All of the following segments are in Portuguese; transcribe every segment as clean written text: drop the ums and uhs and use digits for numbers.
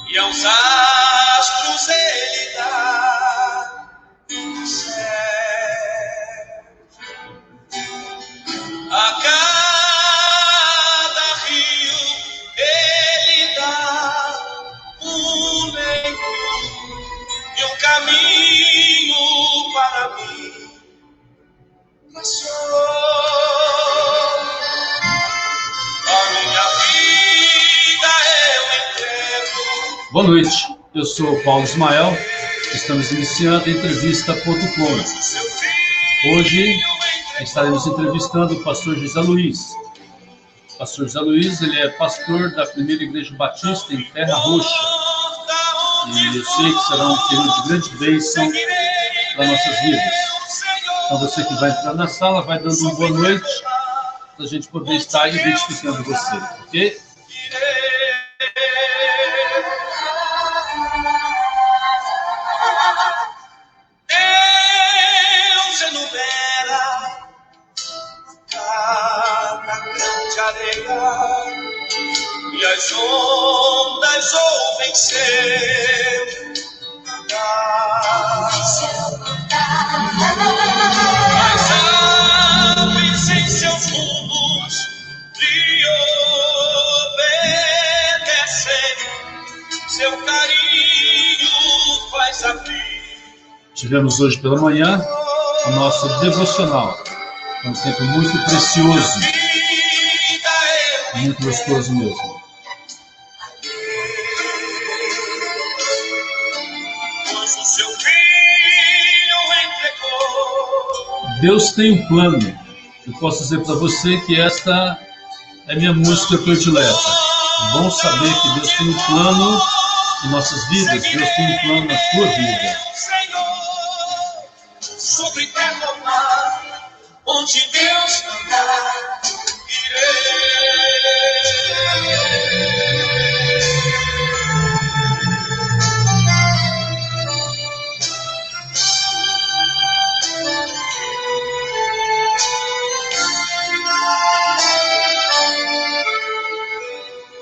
E aos astros ele dá céu. A cada rio ele dá um leito e um caminho para mim. Passou a minha vida, eu entrego. Boa noite, eu sou o Paulo Ismael, estamos iniciando a entrevista.com. Hoje estaremos entrevistando o pastor José Luiz. O pastor José Luiz, ele é pastor da Primeira Igreja Batista em Terra Roxa. E eu sei que será um período de grande bênção para nossas vidas. Então você que vai entrar na sala, vai dando uma boa noite, para a gente poder estar identificando você, ok? Deus enumera cada grande areia e as ondas ouvem seu cantar. As aves em seus rumos lhe obedecem, seu carinho faz abrir. Tivemos hoje pela manhã o nosso devocional. É um tempo muito precioso, muito gostoso mesmo. Pois o seu filho entregou. Deus tem um plano. Eu posso dizer para você que esta é minha música predileta. É bom saber que Deus tem um plano em nossas vidas. Deus tem um plano na sua vida. Sobre terra ou mar, onde Deus mandar,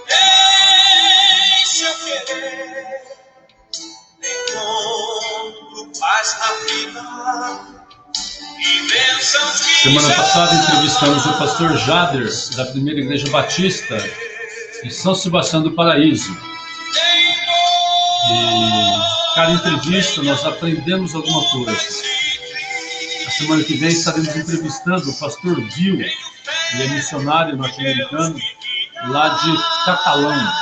em seu querer, encontro paz na vida. Semana passada entrevistamos o pastor Jader, da Primeira Igreja Batista, em São Sebastião do Paraíso. E cada entrevista nós aprendemos alguma coisa. A semana que vem estaremos entrevistando o pastor Gil, ele é missionário norte-americano, lá de Catalão.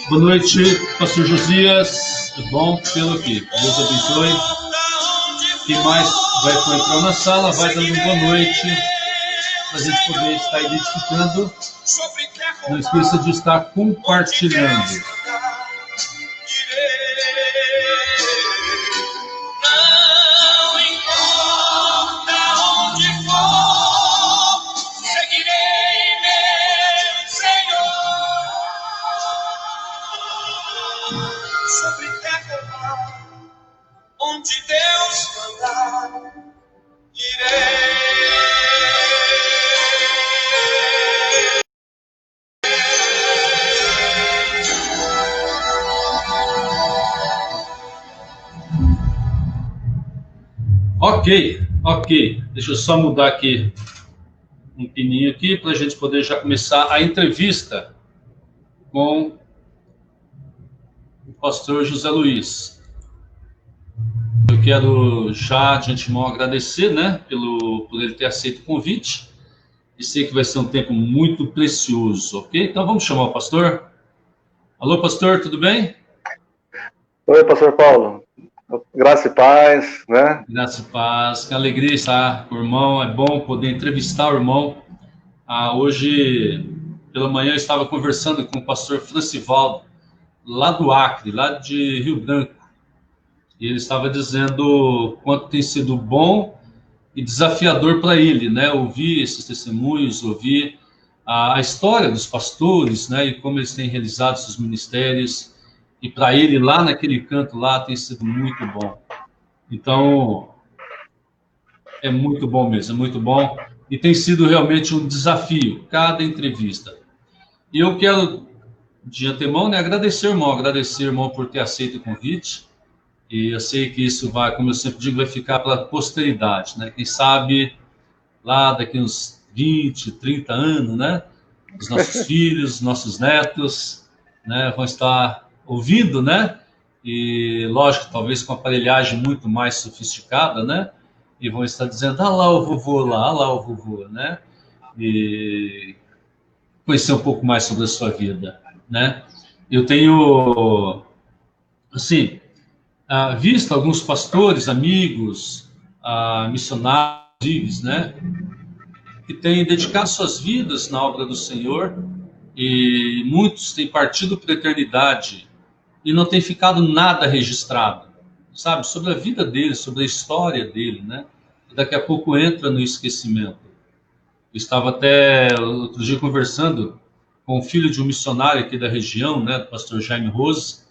Boa noite, pastor Josias. É bom tê-lo aqui. Deus abençoe. Quem mais vai entrar na sala, vai dando uma boa noite, para a gente poder estar identificando. Não esqueça de estar compartilhando. Onde Deus mandar, irei. Ok. Deixa eu só mudar aqui um pininho aqui para a gente poder já começar a entrevista com o pastor José Luiz. Eu quero já de antemão agradecer, né, por ele ter aceito o convite. e sei que vai ser um tempo muito precioso, ok? Então vamos chamar o pastor. Alô, pastor, tudo bem? Oi, pastor Paulo. Graça e paz, né? Graça e paz, que alegria estar com o irmão, é bom poder entrevistar o irmão. Hoje, pela manhã, eu estava conversando com o pastor Francivaldo, lá do Acre, lá de Rio Branco, e ele estava dizendo o quanto tem sido bom e desafiador para ele, né? Ouvir esses testemunhos, ouvir a história dos pastores, né? E como eles têm realizado seus ministérios. E para ele, lá naquele canto lá, tem sido muito bom. Então, é muito bom mesmo, é muito bom. E tem sido realmente um desafio, cada entrevista. E eu quero, de antemão, né, agradecer, irmão, por ter aceito o convite. E eu sei que isso vai, como eu sempre digo, vai ficar para a posteridade, né? Quem sabe lá daqui uns 20, 30 anos, né? Os nossos filhos, nossos netos, né? Vão estar ouvindo, né? E, lógico, talvez com aparelhagem muito mais sofisticada, né? E vão estar dizendo, lá o vovô lá o vovô, né? E conhecer um pouco mais sobre a sua vida, né? Eu tenho, assim, visto alguns pastores, amigos, missionários, né? Que têm dedicado suas vidas na obra do Senhor e muitos têm partido para a eternidade e não tem ficado nada registrado, sabe? Sobre a vida dele, sobre a história dele, né? E daqui a pouco entra no esquecimento. Eu estava até outro dia conversando com o filho de um missionário aqui da região, né? Do pastor Jaime Rose.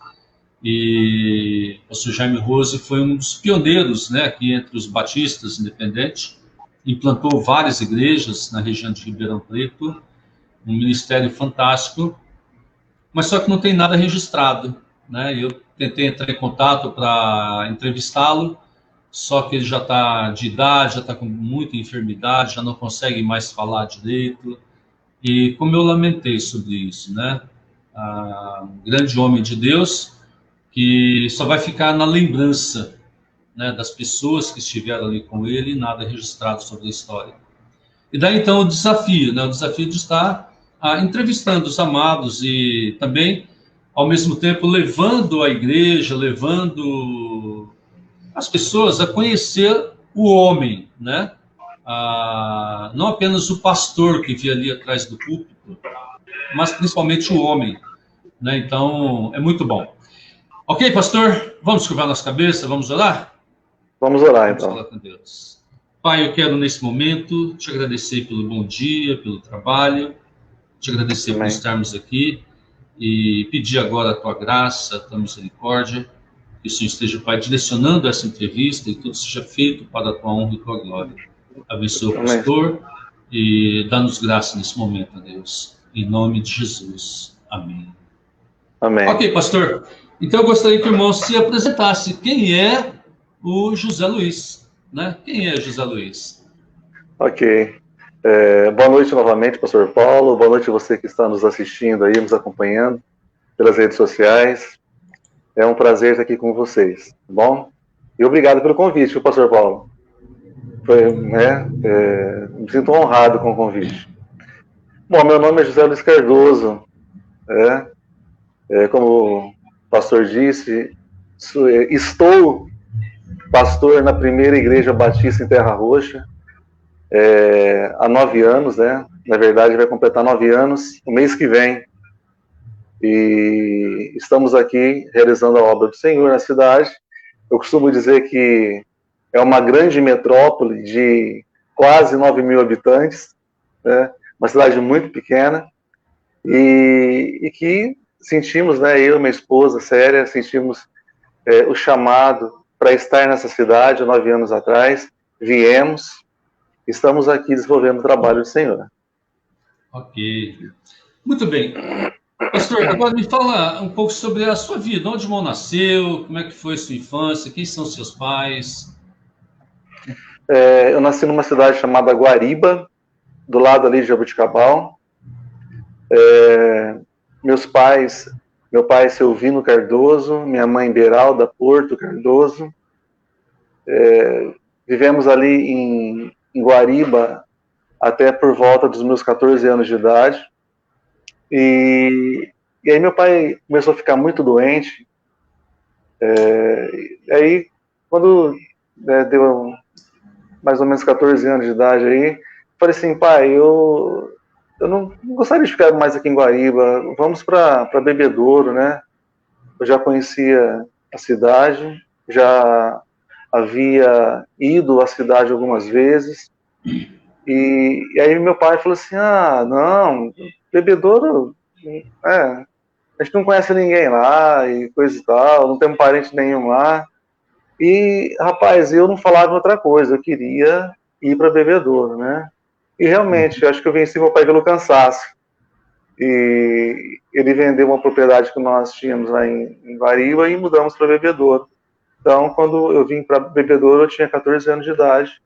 E o pastor Jaime Rose foi um dos pioneiros, né? Aqui entre os batistas independentes. Implantou várias igrejas na região de Ribeirão Preto. Um ministério fantástico. Mas só que não tem nada registrado, né? Eu tentei entrar em contato para entrevistá-lo, só que ele já está de idade, já está com muita enfermidade, já não consegue mais falar direito. E como eu lamentei sobre isso, né? Um grande homem de Deus que só vai ficar na lembrança, né, das pessoas que estiveram ali com ele e nada registrado sobre a história. E daí então o desafio, né? O desafio de estar entrevistando os amados e também, ao mesmo tempo, levando a igreja, levando as pessoas a conhecer o homem, né? Não apenas o pastor que via ali atrás do púlpito, mas principalmente o homem, né? Então, é muito bom. Ok, pastor? Vamos curvar nossa cabeça, vamos orar? Vamos orar, Vamos então. falar com Deus. Pai, eu quero nesse momento te agradecer pelo bom dia, pelo trabalho, te agradecer por estarmos aqui e pedir agora a tua graça, a tua misericórdia, que o Senhor esteja, Pai, direcionando essa entrevista e tudo seja feito para a tua honra e tua glória. Abençoa o pastor e dá-nos graça nesse momento, a Deus. Em nome de Jesus. Amém. Amém. Ok, pastor. Então eu gostaria que o irmão se apresentasse. Quem é o José Luiz? Né? Quem é José Luiz? Ok. Boa noite novamente, pastor Paulo. Boa noite a você que está nos assistindo aí, nos acompanhando pelas redes sociais. É um prazer estar aqui com vocês, tá bom? E obrigado pelo convite, pastor Paulo. Me sinto honrado com o convite. Bom, meu nome é José Luiz Cardoso. Como o pastor disse, estou pastor na primeira igreja batista em Terra Roxa há 9 anos, né? Na verdade, vai completar 9 anos no mês que vem. E estamos aqui realizando a obra do Senhor na cidade. Eu costumo dizer que é uma grande metrópole de quase 9 mil habitantes, né? Uma cidade muito pequena, e que sentimos, né, eu e minha esposa, Séria, sentimos o chamado para estar nessa cidade há 9 anos atrás. Viemos, estamos aqui desenvolvendo o trabalho do Senhor. Ok. Muito bem. Pastor, agora me fala um pouco sobre a sua vida. Onde o irmão nasceu? Como é que foi a sua infância? Quem são seus pais? Eu nasci numa cidade chamada Guariba, do lado ali de Jaboticabal. Meu pai é Silvino Cardoso, minha mãe Beralda Porto Cardoso. Vivemos ali em Guariba até por volta dos meus 14 anos de idade. E aí meu pai começou a ficar muito doente. E aí, quando deu mais ou menos 14 anos de idade aí, falei assim, pai, eu não gostaria de ficar mais aqui em Guariba, vamos para Bebedouro, né? Eu já conhecia a cidade, já havia ido à cidade algumas vezes, e aí meu pai falou assim, não, Bebedouro, a gente não conhece ninguém lá, e coisa e tal, não temos parente nenhum lá, e, rapaz, eu não falava outra coisa, eu queria ir para Bebedouro, né? E realmente, acho que eu venci meu pai pelo cansaço. E ele vendeu uma propriedade que nós tínhamos lá em Guariba e mudamos para Bebedouro. Então, quando eu vim para Bebedouro, eu tinha 14 anos de idade.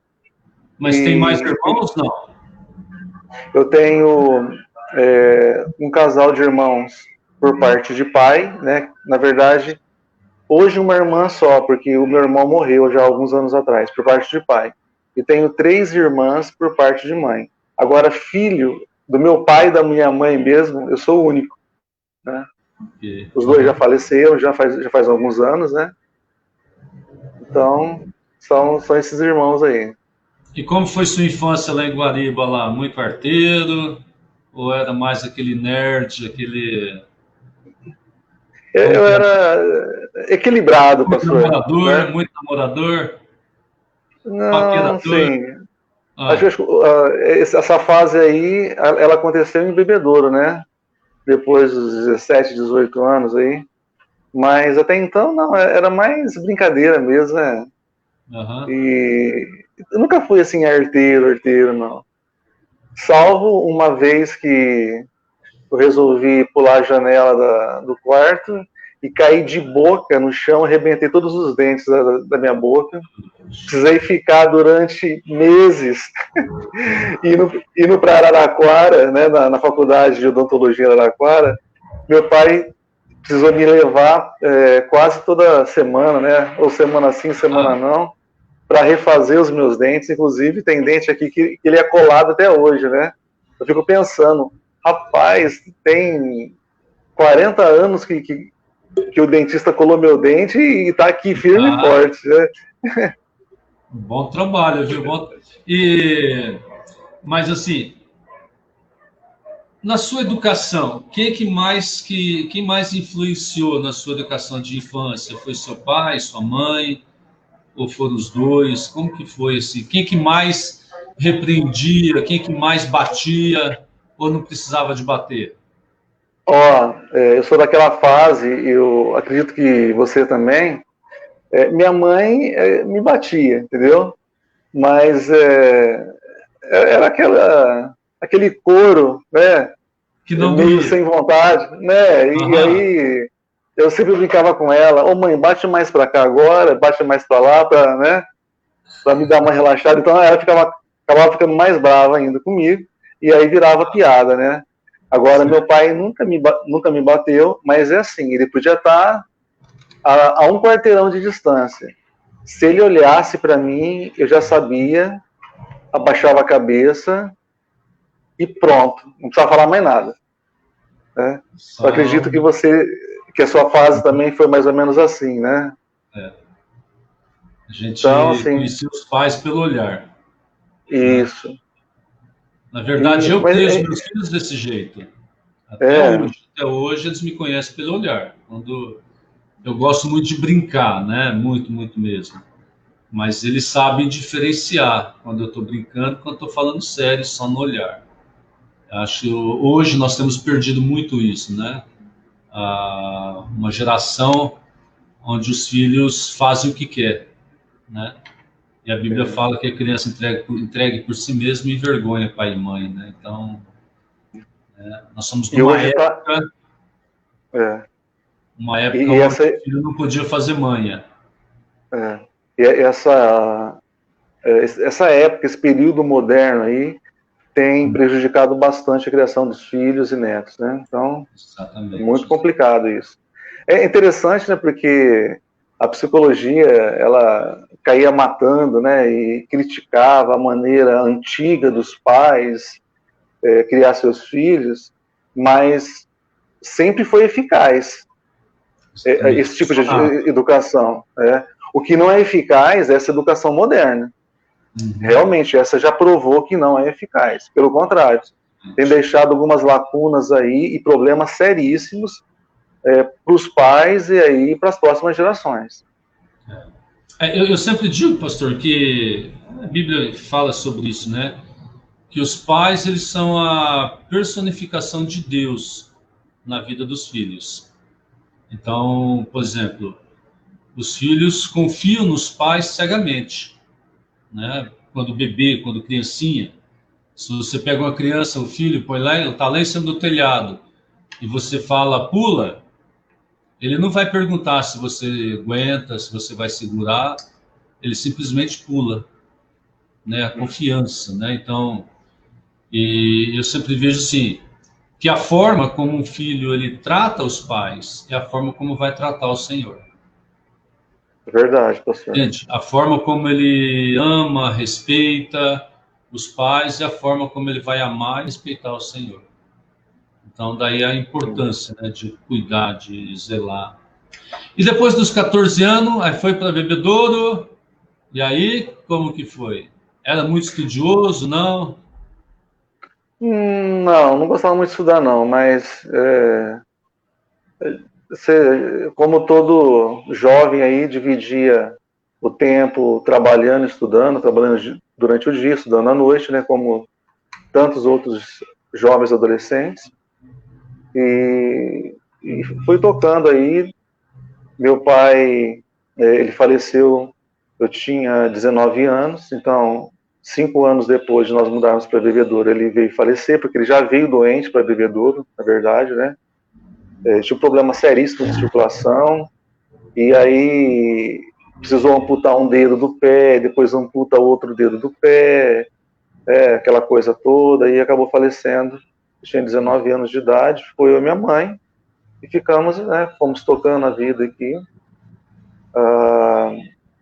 Mas tem mais irmãos, não? Eu tenho um casal de irmãos por parte de pai, né? Na verdade, hoje uma irmã só, porque o meu irmão morreu já há alguns anos atrás, por parte de pai. E tenho 3 irmãs por parte de mãe. Agora, filho do meu pai e da minha mãe mesmo, eu sou o único, né? Okay. Os 2 já faleceram, já faz alguns anos, né? Então, são esses irmãos aí. E como foi sua infância lá em Guariba, lá? Muito arteiro? Ou era mais aquele nerd, aquele... Eu era equilibrado, pastor. Muito namorador, né? Muito namorador? Não, sim. Acho que essa fase aí, ela aconteceu em Bebedouro, né? Depois dos 17, 18 anos aí. Mas até então, não, era mais brincadeira mesmo, né? Uhum. E eu nunca fui assim, arteiro, não. Salvo uma vez que eu resolvi pular a janela do quarto e caí de boca no chão, arrebentei todos os dentes da minha boca. Precisei ficar durante meses indo para Araraquara, né, na faculdade de odontologia em Araraquara. Meu pai precisou me levar quase toda semana, né, ou semana sim, semana não, para refazer os meus dentes. Inclusive, tem dente aqui que ele é colado até hoje, né? Eu fico pensando, rapaz, tem 40 anos que o dentista colou meu dente e está aqui firme e forte, né? Bom trabalho, viu? Mas assim, na sua educação, quem mais influenciou na sua educação de infância? Foi seu pai, sua mãe, ou foram os dois? Como que foi assim? Quem que mais repreendia? Quem que mais batia? Ou não precisava de bater? Eu sou daquela fase, eu acredito que você também. Minha mãe me batia, entendeu? Mas era aquele couro, né? Que não meio sem vontade, né? E aí eu sempre brincava com ela, mãe, bate mais para cá agora, bate mais para lá, né? Para me dar uma relaxada. Então ela acabava ficando mais brava ainda comigo, e aí virava piada, né? Agora, meu pai nunca me bateu, mas é assim, ele podia estar a um quarteirão de distância. Se ele olhasse para mim, eu já sabia, abaixava a cabeça e pronto, não precisava falar mais nada. Né? Eu acredito que a sua fase também foi mais ou menos assim, né? A gente conhecia os pais pelo olhar. Isso. Né? Na verdade, eu criei os meus filhos desse jeito. Até hoje eles me conhecem pelo olhar. Quando eu gosto muito de brincar, né? Muito, muito mesmo. Mas eles sabem diferenciar quando eu estou brincando, quando estou falando sério, só no olhar. Hoje nós temos perdido muito isso, né? Uma geração onde os filhos fazem o que quer, né? E a Bíblia fala que a criança entregue por si mesma e envergonha pai e mãe, né? Então, nós somos numa época onde o filho não podia fazer manha. E essa época, esse período moderno aí, tem prejudicado bastante a criação dos filhos e netos, né? Então, é muito complicado isso. É interessante, né? Porque a psicologia, ela caía matando, né, e criticava a maneira antiga dos pais criar seus filhos, mas sempre foi eficaz esse tipo de educação. O que não é eficaz é essa educação moderna. Realmente, essa já provou que não é eficaz. Pelo contrário, tem deixado algumas lacunas aí e problemas seríssimos para os pais e aí para as próximas gerações. Eu sempre digo, pastor, que a Bíblia fala sobre isso, né? Que os pais, eles são a personificação de Deus na vida dos filhos. Então, por exemplo, os filhos confiam nos pais cegamente, né? Quando bebê, quando criancinha. Se você pega uma criança, um filho, põe lá, ele está lá em cima do telhado, e você fala, pula, ele não vai perguntar se você aguenta, se você vai segurar, ele simplesmente pula, né? A confiança, né? Então, e eu sempre vejo assim, que a forma como um filho ele trata os pais é a forma como vai tratar o Senhor. Verdade, pastor. Gente, a forma como ele ama, respeita os pais é a forma como ele vai amar e respeitar o Senhor. Então, daí a importância, né, de cuidar, de zelar. E depois dos 14 anos, aí foi para bebedouro, e aí, como que foi? Era muito estudioso, não? Não gostava muito de estudar, não, mas como todo jovem aí, dividia o tempo trabalhando, estudando, trabalhando durante o dia, estudando à noite, né, como tantos outros jovens adolescentes, e fui tocando aí. Meu pai, ele faleceu, eu tinha 19 anos, então 5 anos depois de nós mudarmos para Bebedouro, ele veio falecer, porque ele já veio doente para Bebedouro, na verdade, né? Tinha um problema seríssimo de circulação, e aí precisou amputar um dedo do pé, depois amputa outro dedo do pé, aquela coisa toda, e acabou falecendo. Eu tinha 19 anos de idade, ficou eu e minha mãe, e ficamos, né, fomos tocando a vida aqui.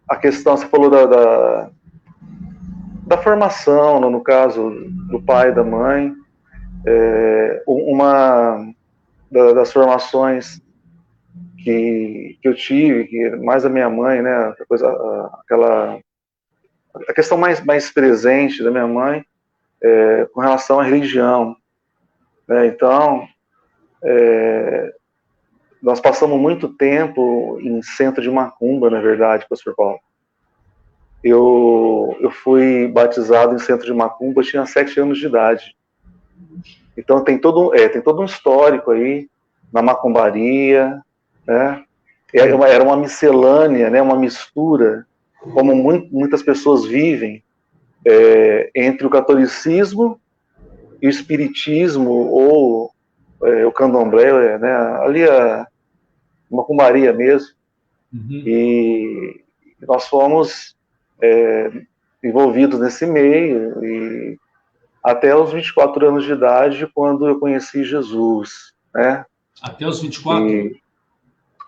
A questão, você falou da formação, no caso do pai e da mãe, uma das formações que eu tive, que mais a minha mãe, né, a questão mais presente da minha mãe com relação à religião, né? Então, nós passamos muito tempo em centro de macumba, na verdade, pastor Paulo. Eu fui batizado em centro de macumba, eu tinha 7 anos de idade. Então tem todo um histórico aí na macumbaria, né? Era uma miscelânea, né? Uma mistura, como muitas pessoas vivem entre o catolicismo e o espiritismo ou o candomblé, né? Ali a macumbaria mesmo. E nós fomos envolvidos nesse meio e até os 24 anos de idade, quando eu conheci Jesus, né? Até os 24?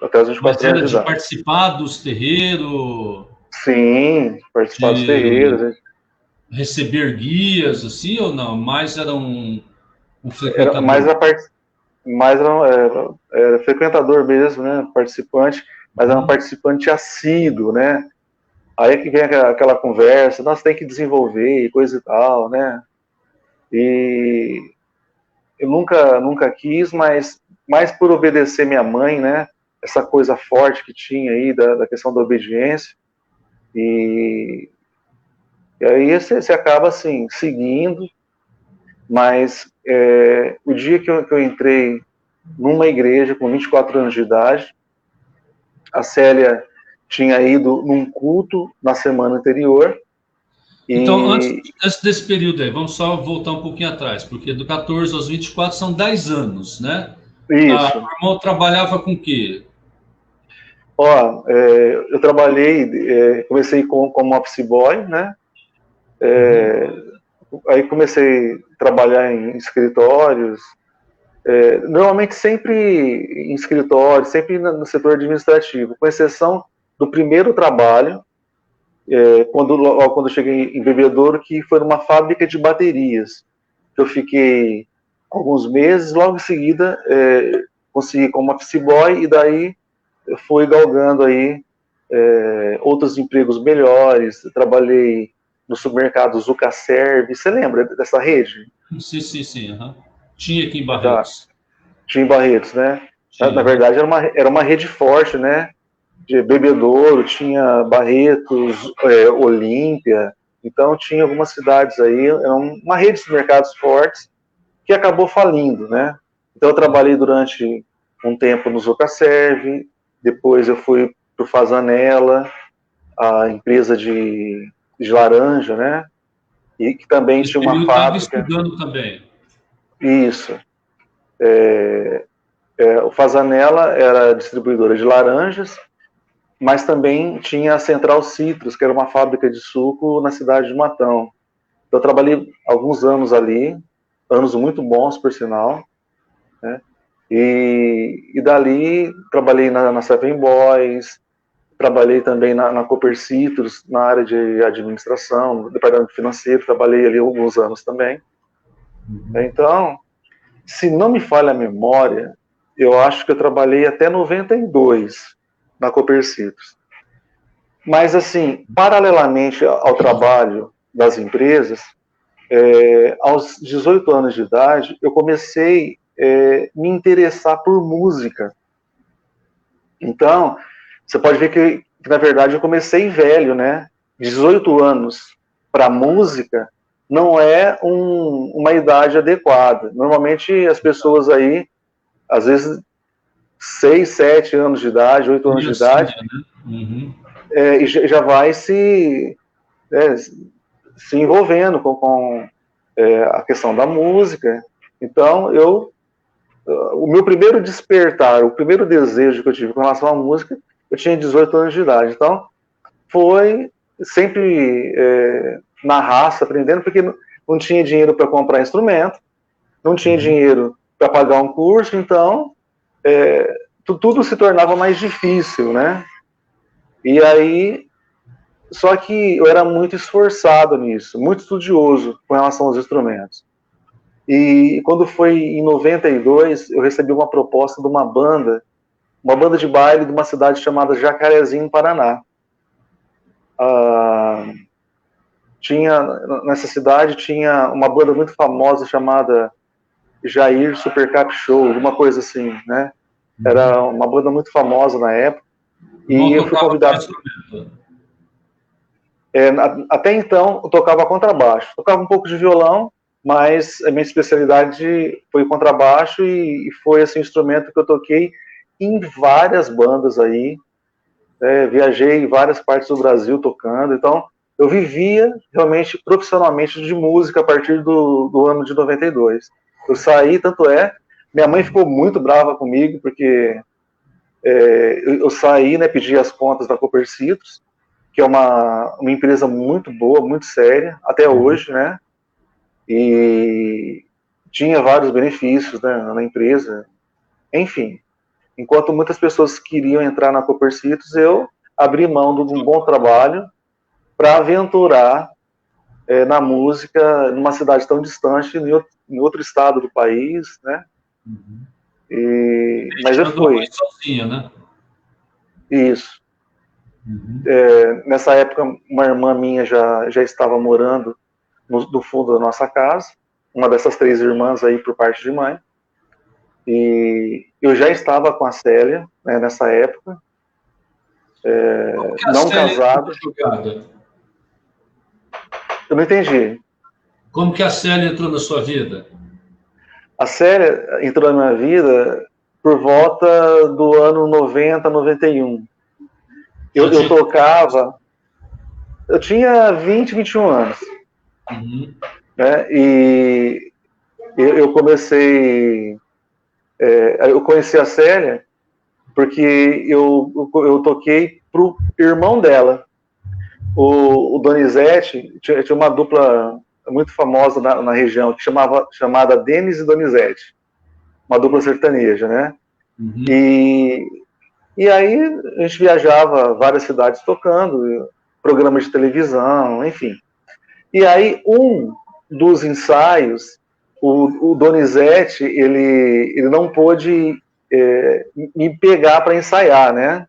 Até os 24 anos de idade. Participar dos terreiros? Sim, participar dos terreiros. Receber guias, assim, ou não? Mais era um frequentador? Era frequentador mesmo, né? Participante, mas era um participante assíduo, né? Aí que vem aquela conversa, nós tem que desenvolver e coisa e tal, né? E eu nunca quis, mas mais por obedecer minha mãe, né? Essa coisa forte que tinha aí da questão da obediência. E aí você acaba, assim, seguindo. Mas o dia que eu entrei numa igreja com 24 anos de idade, a Célia tinha ido num culto na semana anterior. Então, antes desse período aí, vamos só voltar um pouquinho atrás, porque do 14 aos 24 são 10 anos, né? Isso. O irmão trabalhava com o quê? Eu trabalhei, comecei como office boy, né? Aí comecei a trabalhar em escritórios, normalmente sempre em escritório, sempre no setor administrativo, com exceção do primeiro trabalho, quando eu cheguei em Bebedouro, que foi numa fábrica de baterias. Eu fiquei alguns meses, logo em seguida consegui como office boy, e daí eu fui galgando aí outros empregos melhores. Eu trabalhei no supermercado Zucaserve. Você lembra dessa rede? Sim. Uhum. Tinha aqui em Tá. Barretos. Tinha em Barretos, né? Na Tinha. verdade, era uma rede forte, né? De Bebedouro, tinha Barretos, Olímpia. Então, tinha algumas cidades aí, era uma rede de mercados fortes que acabou falindo, né? Então, eu trabalhei durante um tempo no Zucaserve, depois eu fui para o Fazanella, a empresa de laranja, né? E que também Nesse tinha uma período estava fábrica. estudando também. Isso. O Fazanella era distribuidora de laranjas, mas também tinha a Central Citrus, que era uma fábrica de suco na cidade de Matão. Eu trabalhei alguns anos ali, anos muito bons, por sinal, né? E dali trabalhei na Seven Boys, trabalhei também na Cooper Citrus, na área de administração, no departamento financeiro, trabalhei ali alguns anos também. Então, se não me falha a memória, eu acho que eu trabalhei até 92 na Cooper Citrus. Mas, assim, paralelamente ao trabalho das empresas, aos 18 anos de idade, eu comecei a me interessar por música. Então, você pode ver que, na verdade, eu comecei velho, né? 18 anos para música não é uma idade adequada. Normalmente, as pessoas aí, às vezes, 6, 7 anos de idade, 8 anos de idade, Né? Uhum. E já vai se envolvendo com a questão da música. Então, o meu primeiro despertar, o primeiro desejo que eu tive com relação à música, eu tinha 18 anos de idade. Então, foi sempre na raça, aprendendo, porque não tinha dinheiro para comprar instrumento, não tinha dinheiro para pagar um curso, então tudo se tornava mais difícil, né? E aí, só que eu era muito esforçado nisso, muito estudioso com relação aos instrumentos. E quando foi em 92, eu recebi uma proposta de uma banda de baile de uma cidade chamada Jacarezinho, Paraná. Nessa cidade tinha uma banda muito famosa chamada Jair Supercap Show, alguma coisa assim, né? Era uma banda muito famosa na época. E eu fui convidado. Até então, eu tocava contrabaixo. Tocava um pouco de violão, mas a minha especialidade foi contrabaixo e foi esse instrumento que eu toquei em várias bandas aí. Viajei em várias partes do Brasil tocando. Então, eu vivia realmente profissionalmente de música a partir do ano de 92. Eu saí, tanto minha mãe ficou muito brava comigo, porque eu saí, né, pedi as contas da Cooper Citrus, que é uma empresa muito boa, muito séria, até hoje, né? E tinha vários benefícios, né, na empresa. Enfim, enquanto muitas pessoas queriam entrar na Cooper Citrus, eu abri mão de um bom trabalho para aventurar na música numa cidade tão distante, em outro estado do país, né? Mas eu fui. Sozinha, né? Isso. Nessa época, uma irmã minha já estava morando no fundo da nossa casa, uma dessas 3 irmãs aí por parte de mãe, e eu já estava com a Célia, né, nessa época, não casado. Eu não entendi. Como que a Célia entrou na sua vida? A Célia entrou na minha vida por volta do ano 90, 91. Eu tocava, eu tinha 20, 21 anos. Né, e eu comecei, eu conheci a Célia porque eu toquei pro irmão dela, o Donizete. Tinha uma dupla muito famosa na região, chamada Denis e Donizete, uma dupla sertaneja, né? E E aí a gente viajava várias cidades tocando, programas de televisão, enfim. E aí um dos ensaios, o Donizete, ele não pôde me pegar para ensaiar, né?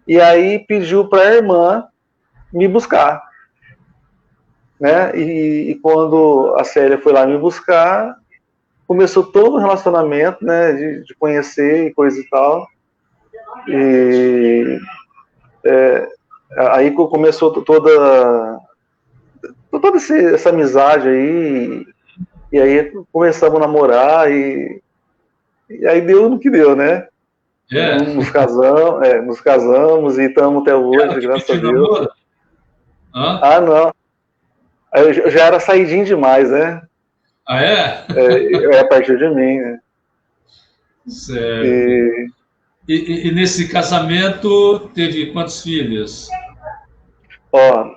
E aí pediu para a irmã me buscar, né? E quando a Célia foi lá me buscar, começou todo o relacionamento, né? De conhecer e coisa e tal. E aí começou toda essa amizade aí, e aí começamos a namorar, e aí deu no que deu, né? É. Nos casamos e estamos até Ela hoje, que graças a pediu Deus. namoro? Hã? Ah, não. Eu já era saidinho demais, né? Ah, é? A partir de mim, né? Certo. E, E nesse casamento teve quantos filhos? ó,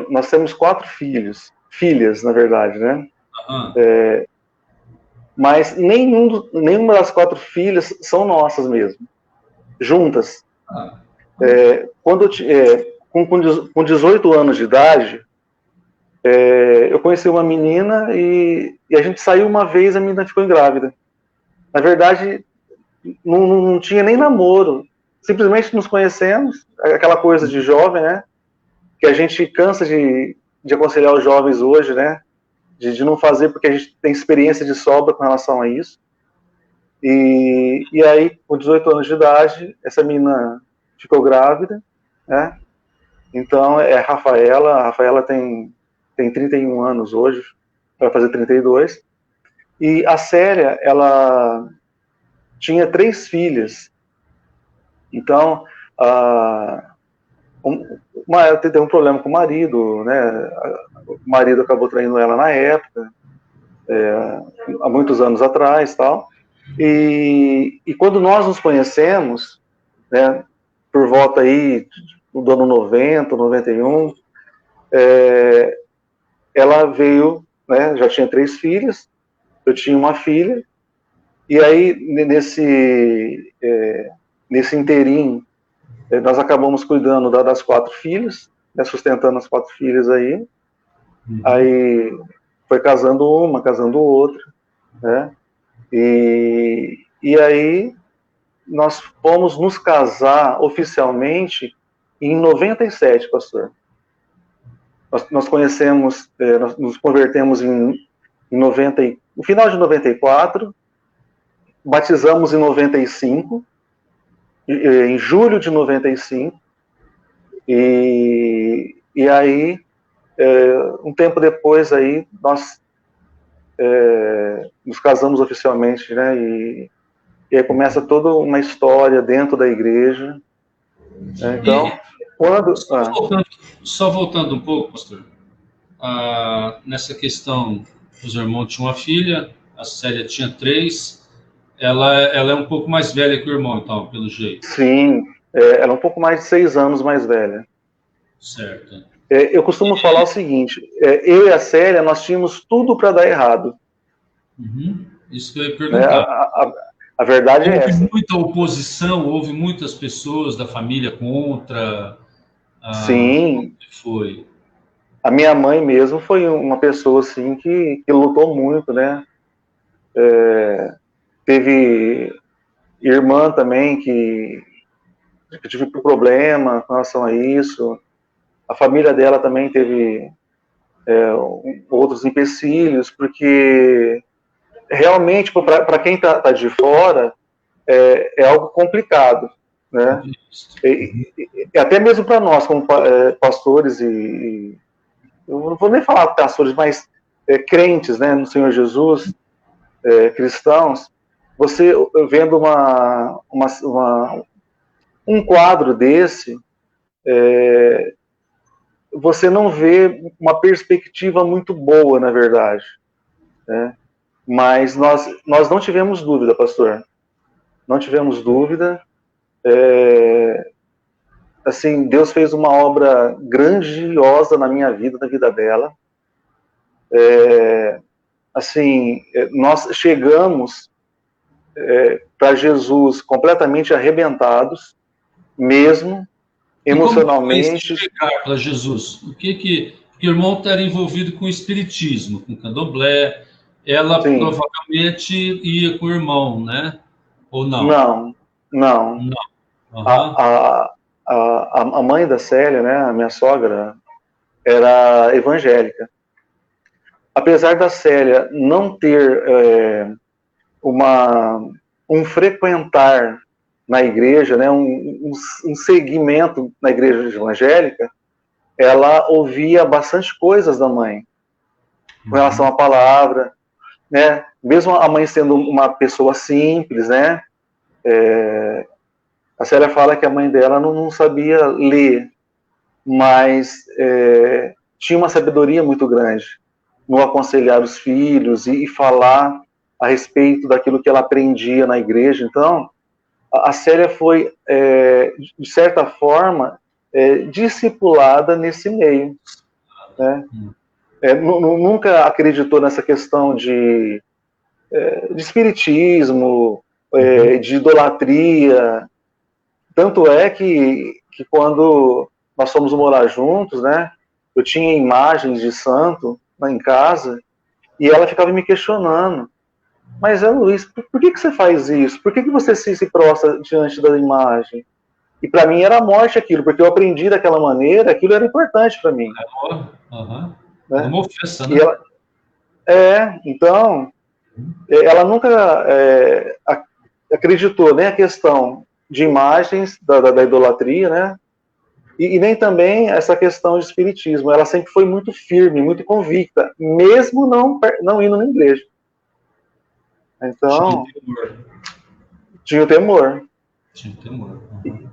nós temos 4 filhos, filhas, na verdade, né? Aham. Mas nenhuma das 4 filhas são nossas mesmo, juntas. Ah, Quando com 18 anos de idade, eu conheci uma menina e a gente saiu uma vez, a menina ficou grávida. Na verdade, não tinha nem namoro, simplesmente nos conhecemos, aquela coisa de jovem, né? Que a gente cansa de aconselhar os jovens hoje, né? De não fazer porque a gente tem experiência de sobra com relação a isso. E aí, com 18 anos de idade, essa menina ficou grávida, né? Então, é a Rafaela tem 31 anos hoje, vai fazer 32. E a Célia, ela tinha 3 filhas. Então, ela teve um problema com o marido, né? O marido acabou traindo ela na época, há muitos anos atrás, tal. E quando nós nos conhecemos, né, por volta aí do ano 90, 91, ela veio, né, já tinha 3 filhas, eu tinha uma filha, e aí nesse inteirinho, nós acabamos cuidando das 4 filhas, né, sustentando as 4 filhas aí, aí foi casando uma, casando outra, né, e aí nós fomos nos casar oficialmente em 97, pastor. Nós conhecemos, nós nos convertemos em 90, no final de 94, batizamos em 95, em julho de 95, e aí, um tempo depois, aí, nós nos casamos oficialmente, né, e aí começa toda uma história dentro da igreja, né, então, quando... Só voltando um pouco, pastor, nessa questão, os irmãos tinham uma filha, a Célia tinha 3, ela é um pouco mais velha que o irmão, então, pelo jeito. Sim, ela é um pouco mais de 6 anos mais velha. Certo. Eu costumo falar o seguinte, eu e a Célia, nós tínhamos tudo para dar errado. Uhum. Isso que eu ia Né? perguntar. A verdade é essa. Houve muita oposição, houve muitas pessoas da família contra. Sim. Foi. A minha mãe mesmo foi uma pessoa assim que lutou muito, né? Teve irmã também que tive problema com relação a isso. A família dela também teve outros empecilhos, porque realmente, para quem está de fora, é algo complicado, né? E até mesmo para nós, como pastores eu não vou nem falar pastores, mas crentes, né, no Senhor Jesus, cristãos, você vendo um quadro desse, você não vê uma perspectiva muito boa, na verdade, né? Mas nós não tivemos dúvida, pastor. Não tivemos dúvida. Assim, Deus fez uma obra grandiosa na minha vida, na vida dela. Assim, nós chegamos para Jesus completamente arrebentados, mesmo, E como emocionalmente. foi chegar para Jesus? Porque o irmão era envolvido com espiritismo, com candomblé. Ela Sim, provavelmente ia com o irmão, né? Ou não? não, não. Não. Aham. A, a mãe da Célia, né, a minha sogra, era evangélica. Apesar da Célia não ter uma, um frequentar na igreja, né, um segmento na igreja evangélica, ela ouvia bastante coisas da mãe com relação à palavra, né? Mesmo a mãe sendo uma pessoa simples, né? A Célia fala que a mãe dela não sabia ler, mas tinha uma sabedoria muito grande no aconselhar os filhos e falar a respeito daquilo que ela aprendia na igreja. Então, a Célia foi, de certa forma, discipulada nesse meio, né? Nunca acreditou nessa questão de espiritismo, de idolatria. Tanto é que quando nós fomos morar juntos, né, eu tinha imagens de santo lá em casa e ela ficava me questionando. Mas, Luiz, por que você faz isso? Por que você se prostra diante da imagem? E para mim era a morte aquilo, porque eu aprendi daquela maneira, aquilo era importante para mim. Uhum. Era Né? uma ofensa, E né? ela, então, ela nunca acreditou nem a questão de imagens da idolatria, né? E nem também essa questão de espiritismo. Ela sempre foi muito firme, muito convicta, mesmo não indo na igreja. Então, tinha o temor. Tinha temor. Uhum.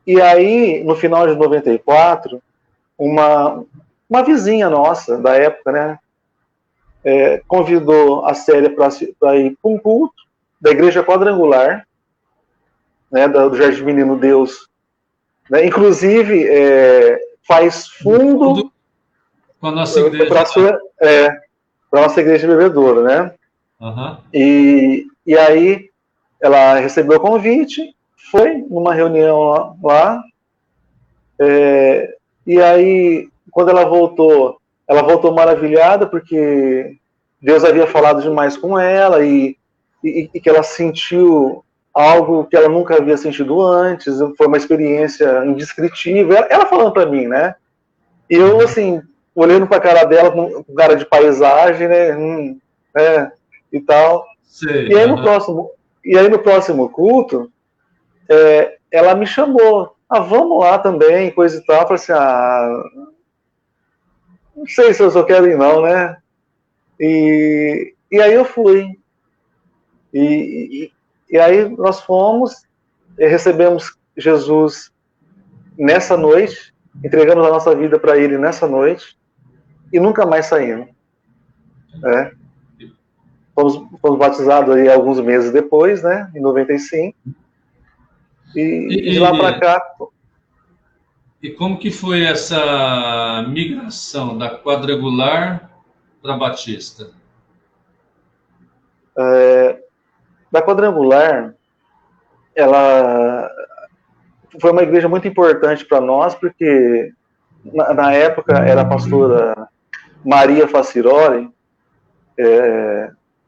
E aí, no final de 94, uma vizinha nossa, da época, né, convidou a Célia para ir para um culto da Igreja Quadrangular, né, do Jardim Menino Deus. Né, inclusive, faz fundo com a nossa igreja. para a nossa igreja bebedoura, né? Uhum. E aí ela recebeu o convite, foi numa reunião lá, e aí quando ela voltou maravilhada porque Deus havia falado demais com ela e que ela sentiu algo que ela nunca havia sentido antes, foi uma experiência indescritível. Ela falando para mim, né? E eu, assim, olhando para a cara dela com cara de paisagem, né? E tal. Sei, E aí no próximo culto, ela me chamou. Ah, vamos lá também, coisa e tal. Eu falei assim, não sei se eu só quero ir não, né? E aí eu fui. E aí nós fomos, recebemos Jesus nessa noite, entregamos a nossa vida para Ele nessa noite e nunca mais saímos. Né? Fomos batizados aí alguns meses depois, né? Em 95. E de lá para cá. E como que foi essa migração da Quadrangular para Batista? Da Quadrangular, ela foi uma igreja muito importante para nós, porque na época era a pastora Maria Faciroli,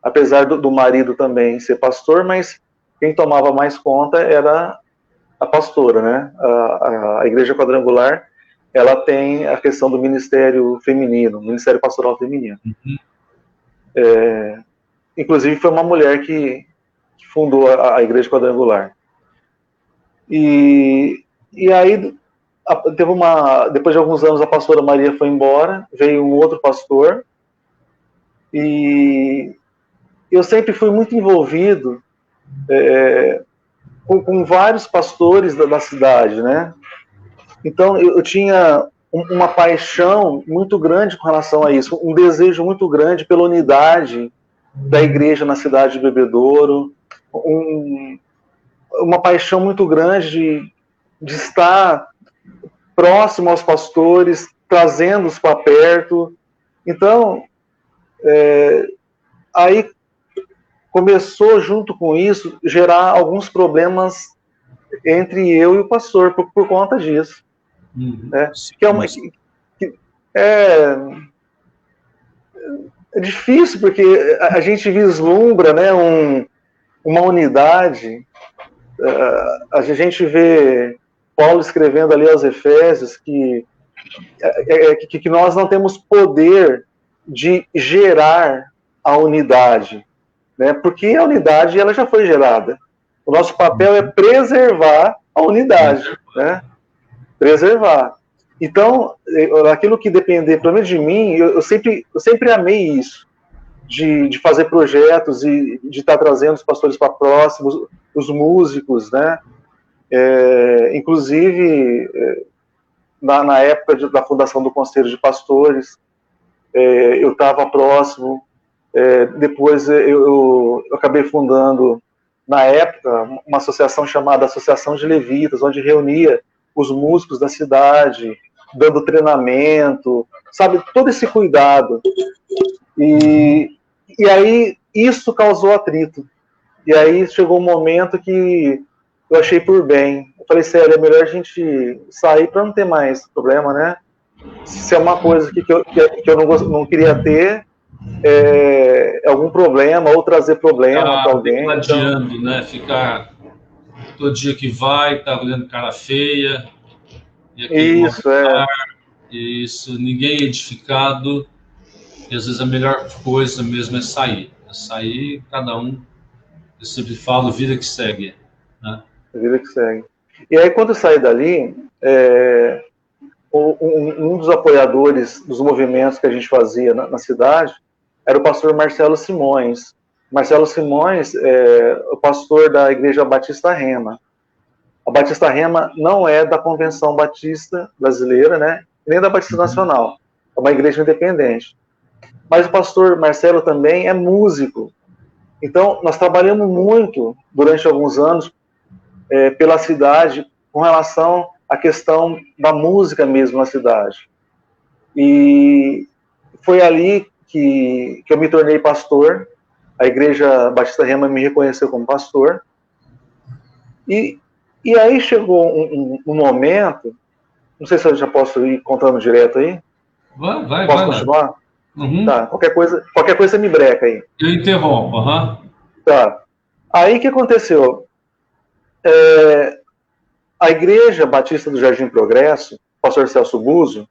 apesar do marido também ser pastor, mas quem tomava mais conta era a pastora, né? A igreja Quadrangular, ela tem a questão do ministério feminino, ministério pastoral feminino. Uhum. Inclusive foi uma mulher que fundou a igreja Quadrangular. E aí depois de alguns anos a pastora Maria foi embora, veio um outro pastor, e eu sempre fui muito envolvido com vários pastores da cidade, né? Então eu tinha uma paixão muito grande com relação a isso, um desejo muito grande pela unidade da igreja na cidade de Bebedouro, uma paixão muito grande de estar próximo aos pastores, trazendo-os para perto. Então, aí começou, junto com isso, gerar alguns problemas entre eu e o pastor por conta disso. Né? Que é, é difícil, porque a gente vislumbra, né, uma unidade. A gente vê Paulo escrevendo ali aos Efésios que nós não temos poder de gerar a unidade, né? Porque a unidade ela já foi gerada. O nosso papel é preservar a unidade, né? Preservar. Então, aquilo que depender, pelo menos de mim, eu sempre amei isso, de fazer projetos e de estar trazendo os pastores para próximos, os músicos, né? Inclusive, na época da fundação do Conselho de Pastores, eu estava próximo. Depois eu acabei fundando, na época, uma associação chamada Associação de Levitas, onde reunia os músicos da cidade, dando treinamento, sabe, todo esse cuidado. E aí isso causou atrito. E aí chegou um momento que eu achei por bem. Eu falei, sério, é melhor a gente sair para não ter mais problema, né? Se é uma coisa que eu não queria ter, algum problema, ou trazer problema para alguém. Adiando, então, né? Ficar todo dia que vai, tá olhando cara feia. E isso, ninguém é edificado. E às vezes a melhor coisa mesmo é sair. Sair, cada um, eu sempre falo, vida que segue. Né? Vida que segue. E aí, quando eu saí dali, um dos apoiadores dos movimentos que a gente fazia na cidade era o pastor Marcelo Simões. Marcelo Simões é o pastor da Igreja Batista Rema. A Batista Rema não é da Convenção Batista Brasileira, né? Nem da Batista Nacional. É uma igreja independente. Mas o pastor Marcelo também é músico. Então, nós trabalhamos muito, durante alguns anos, pela cidade, com relação à questão da música mesmo na cidade. E foi ali que eu me tornei pastor. A Igreja Batista Rema me reconheceu como pastor. E aí chegou um momento, não sei se eu já posso ir contando direto aí. Vai, posso continuar? Uhum. Tá, qualquer coisa me breca aí. Eu interrompo, Tá. Aí o que aconteceu? A Igreja Batista do Jardim Progresso, pastor Celso Buzo.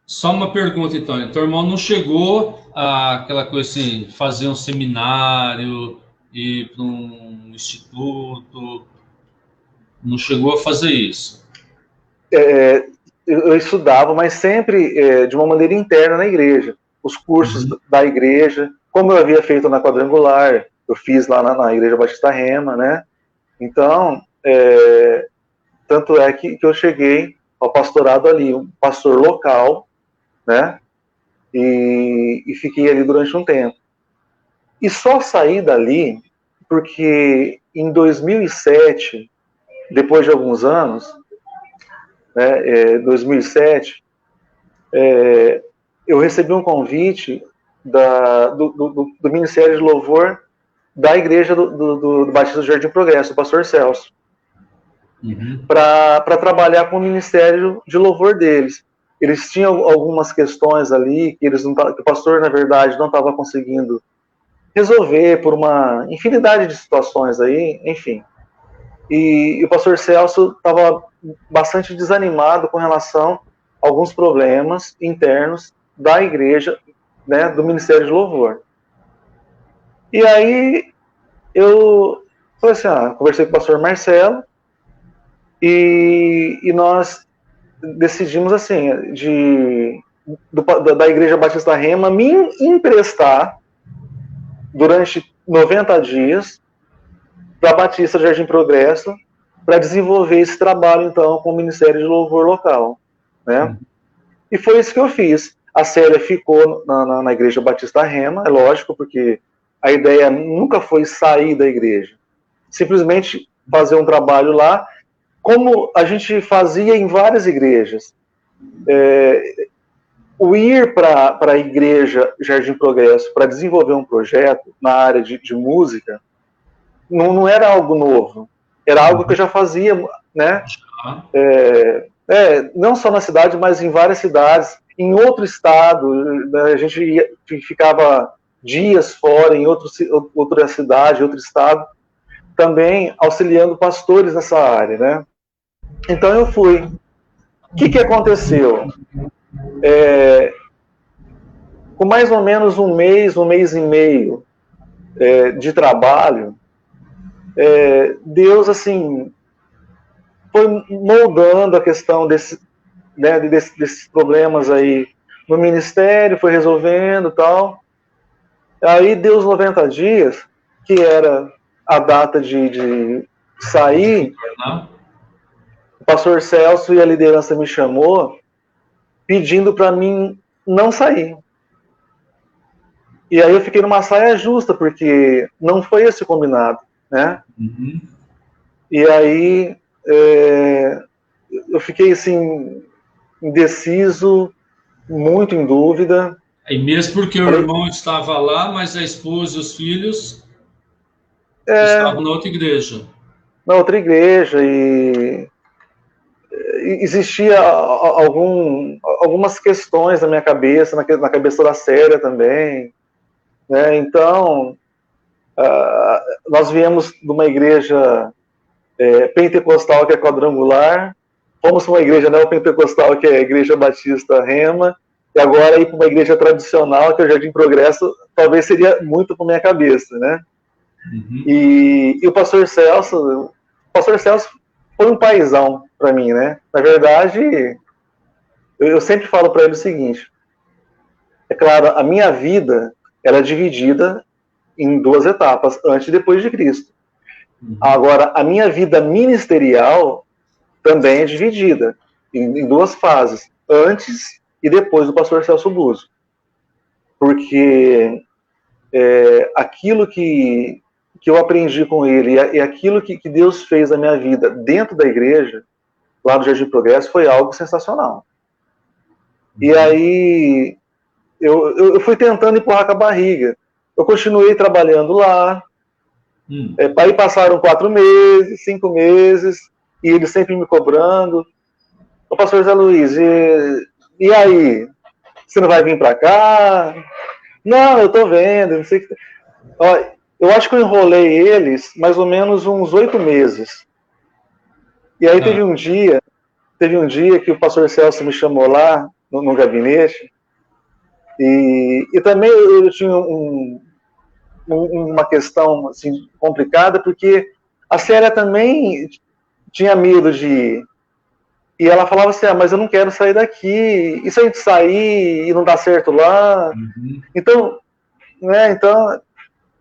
Só uma pergunta, então. Teu irmão não chegou a aquela coisa assim, fazer um seminário, ir para um instituto, não chegou a fazer isso? Eu estudava, mas sempre de uma maneira interna na igreja. Os cursos da igreja, como eu havia feito na Quadrangular, eu fiz lá na Igreja Batista Rema, né? Então, tanto é que eu cheguei ao pastorado ali, um pastor local, né? E fiquei ali durante um tempo. E só saí dali porque em 2007, depois de alguns anos, né, 2007, eu recebi um convite do Ministério de Louvor da Igreja do Batista do Jardim Progresso, o pastor Celso, para trabalhar com o Ministério de Louvor deles. Eles tinham algumas questões ali que o pastor, na verdade, não estava conseguindo resolver por uma infinidade de situações aí, enfim. E o pastor Celso estava bastante desanimado com relação a alguns problemas internos da igreja, né, do Ministério de Louvor. E aí eu falei assim, conversei com o pastor Marcelo e nós decidimos assim, da Igreja Batista Rema me emprestar durante 90 dias para a Batista Jardim Progresso, para desenvolver esse trabalho, então, com o Ministério de Louvor local, né? E foi isso que eu fiz. A Célia ficou na Igreja Batista Rema, é lógico, porque a ideia nunca foi sair da igreja. Simplesmente fazer um trabalho lá, como a gente fazia em várias igrejas. O ir para a Igreja Jardim Progresso para desenvolver um projeto na área de música, não era algo novo. era algo que eu já fazia, né? Não só na cidade, mas em várias cidades, em outro estado, né? A gente ficava dias fora, em outra cidade, outro estado, também auxiliando pastores nessa área, né? Então eu fui. O que aconteceu? Com mais ou menos um mês e meio de trabalho, Deus, assim, foi moldando a questão desses problemas aí no ministério, foi resolvendo e tal. Aí deu os 90 dias, que era a data de sair, o pastor Celso e a liderança me chamou pedindo para mim não sair. E aí eu fiquei numa saia justa, porque não foi esse o combinado, né? Uhum. E aí eu fiquei, assim, indeciso, muito em dúvida. E mesmo porque o irmão estava lá, mas a esposa e os filhos estavam na outra igreja. Na outra igreja, e existia algumas questões na minha cabeça, na cabeça da Célia também, né? Então, nós viemos de uma igreja pentecostal, que é quadrangular, fomos para uma igreja neopentecostal, que é a Igreja Batista Rema, e agora ir para uma igreja tradicional, que é o Jardim Progresso, talvez seria muito para minha cabeça, né? Uhum. E o pastor Celso foi um paizão para mim, né? Na verdade, eu sempre falo para ele o seguinte: é claro, a minha vida era dividida em duas etapas, antes e depois de Cristo. Uhum. Agora, a minha vida ministerial também é dividida em duas fases, antes e depois do pastor Celso Buzo. Porque aquilo que eu aprendi com ele e aquilo que Deus fez na minha vida dentro da igreja, lá no Jardim Progresso, foi algo sensacional. E aí eu fui tentando empurrar com a barriga. Eu continuei trabalhando lá. Aí passaram 4 meses, 5 meses, e ele sempre me cobrando. O pastor Zé Luiz, e aí? Você não vai vir para cá? Não, eu tô vendo, não sei o que. Ó, eu acho que eu enrolei eles mais ou menos uns 8 meses. E aí teve um dia que o pastor Celso me chamou lá no gabinete, e também eu tinha uma questão assim, complicada, porque a Célia também tinha medo de ir. E ela falava assim, mas eu não quero sair daqui, e se a gente sair e não dá certo lá? Uhum. Então,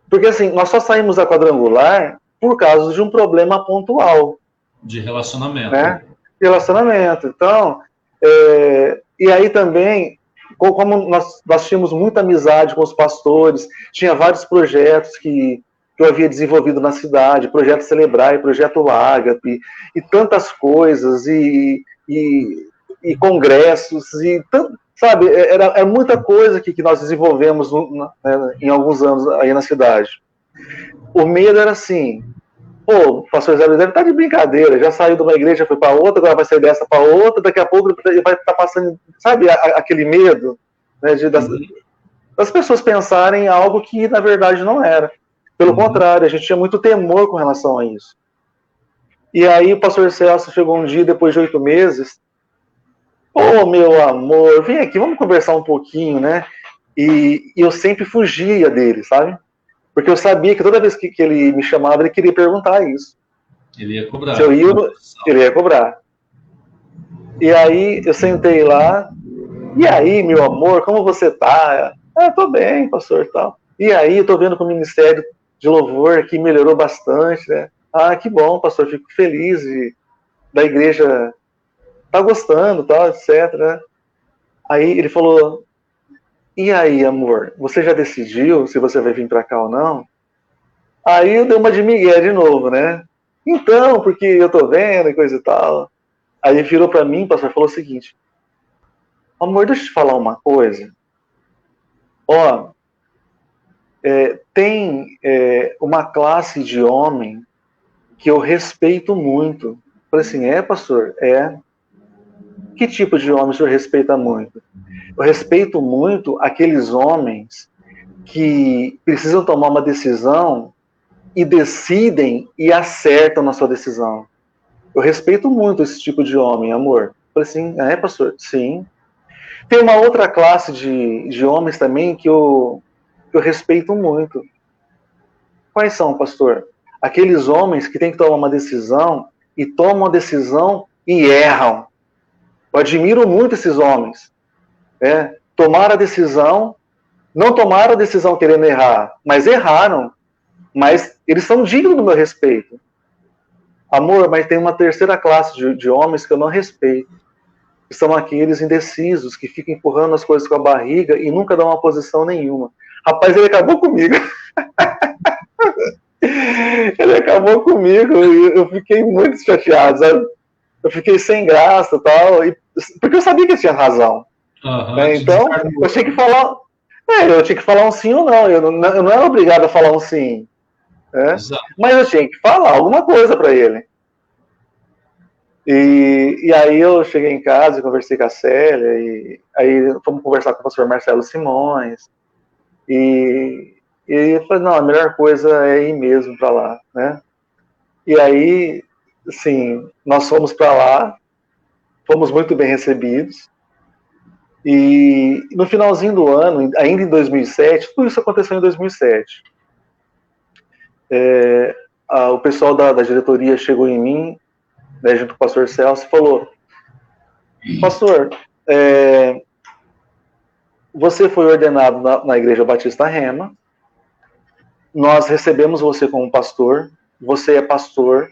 porque assim, nós só saímos da quadrangular por causa de um problema pontual. De relacionamento. Né? Relacionamento. Então, e aí também, como nós tínhamos muita amizade com os pastores, tinha vários projetos que eu havia desenvolvido na cidade, Projeto Celebrar, Projeto Ágape, e tantas coisas, e congressos, e sabe, era muita coisa que nós desenvolvemos em alguns anos aí na cidade. O medo era assim, pô, o pastor Zé deve estar de brincadeira, já saiu de uma igreja, foi para outra, agora vai sair dessa para outra, daqui a pouco ele vai estar passando, sabe, aquele medo, né, das pessoas pensarem algo que na verdade não era. Pelo contrário, a gente tinha muito temor com relação a isso. E aí o pastor Celso chegou um dia, depois de 8 meses, ô, meu amor, vem aqui, vamos conversar um pouquinho, né? E eu sempre fugia dele, sabe? Porque eu sabia que toda vez que ele me chamava, ele queria perguntar isso. Ele ia cobrar. Se eu ia, ele ia cobrar. E aí eu sentei lá, e aí, meu amor, como você tá? Tô bem, pastor, tal. E aí, tô vendo que o Ministério de Louvor aqui melhorou bastante, né? Que bom, pastor, fico feliz da igreja tá gostando, tal, etc, né? Aí ele falou, e aí, amor, você já decidiu se você vai vir para cá ou não? Aí eu dei uma de migué de novo, né? Então, porque eu tô vendo e coisa e tal. Aí ele virou para mim, pastor, falou o seguinte, amor, deixa eu te falar uma coisa. Ó, tem uma classe de homem que eu respeito muito. Eu falei assim, pastor? Que tipo de homem o senhor respeita muito? Eu respeito muito aqueles homens que precisam tomar uma decisão e decidem e acertam na sua decisão. Eu respeito muito esse tipo de homem, amor. Eu falei assim, pastor? Sim. Tem uma outra classe de homens também que eu respeito muito. Quais são, pastor? Aqueles homens que têm que tomar uma decisão e tomam a decisão e erram. Eu admiro muito esses homens. Tomaram a decisão, não tomaram a decisão querendo errar, mas erraram. Mas eles são dignos do meu respeito. Amor, mas tem uma terceira classe de homens que eu não respeito. Que são aqueles indecisos, que ficam empurrando as coisas com a barriga e nunca dão uma posição nenhuma. Rapaz, ele acabou comigo. Ele acabou comigo e eu fiquei muito chateado, sabe? Eu fiquei sem graça e tal, porque eu sabia que ele tinha razão. Então, eu tinha que falar. Eu tinha que falar um sim ou não. Eu não era obrigado a falar um sim. Mas eu tinha que falar alguma coisa para ele. E aí eu cheguei em casa e conversei com a Célia, e aí fomos conversar com o pastor Marcelo Simões, e eu falei, não, a melhor coisa é ir mesmo para lá, né? E aí, assim, nós fomos para lá, fomos muito bem recebidos, e no finalzinho do ano, ainda em 2007, tudo isso aconteceu em 2007, o pessoal da diretoria chegou em mim, né, junto com o pastor Celso, e falou, pastor, você foi ordenado na Igreja Batista Rema, nós recebemos você como pastor, você é pastor,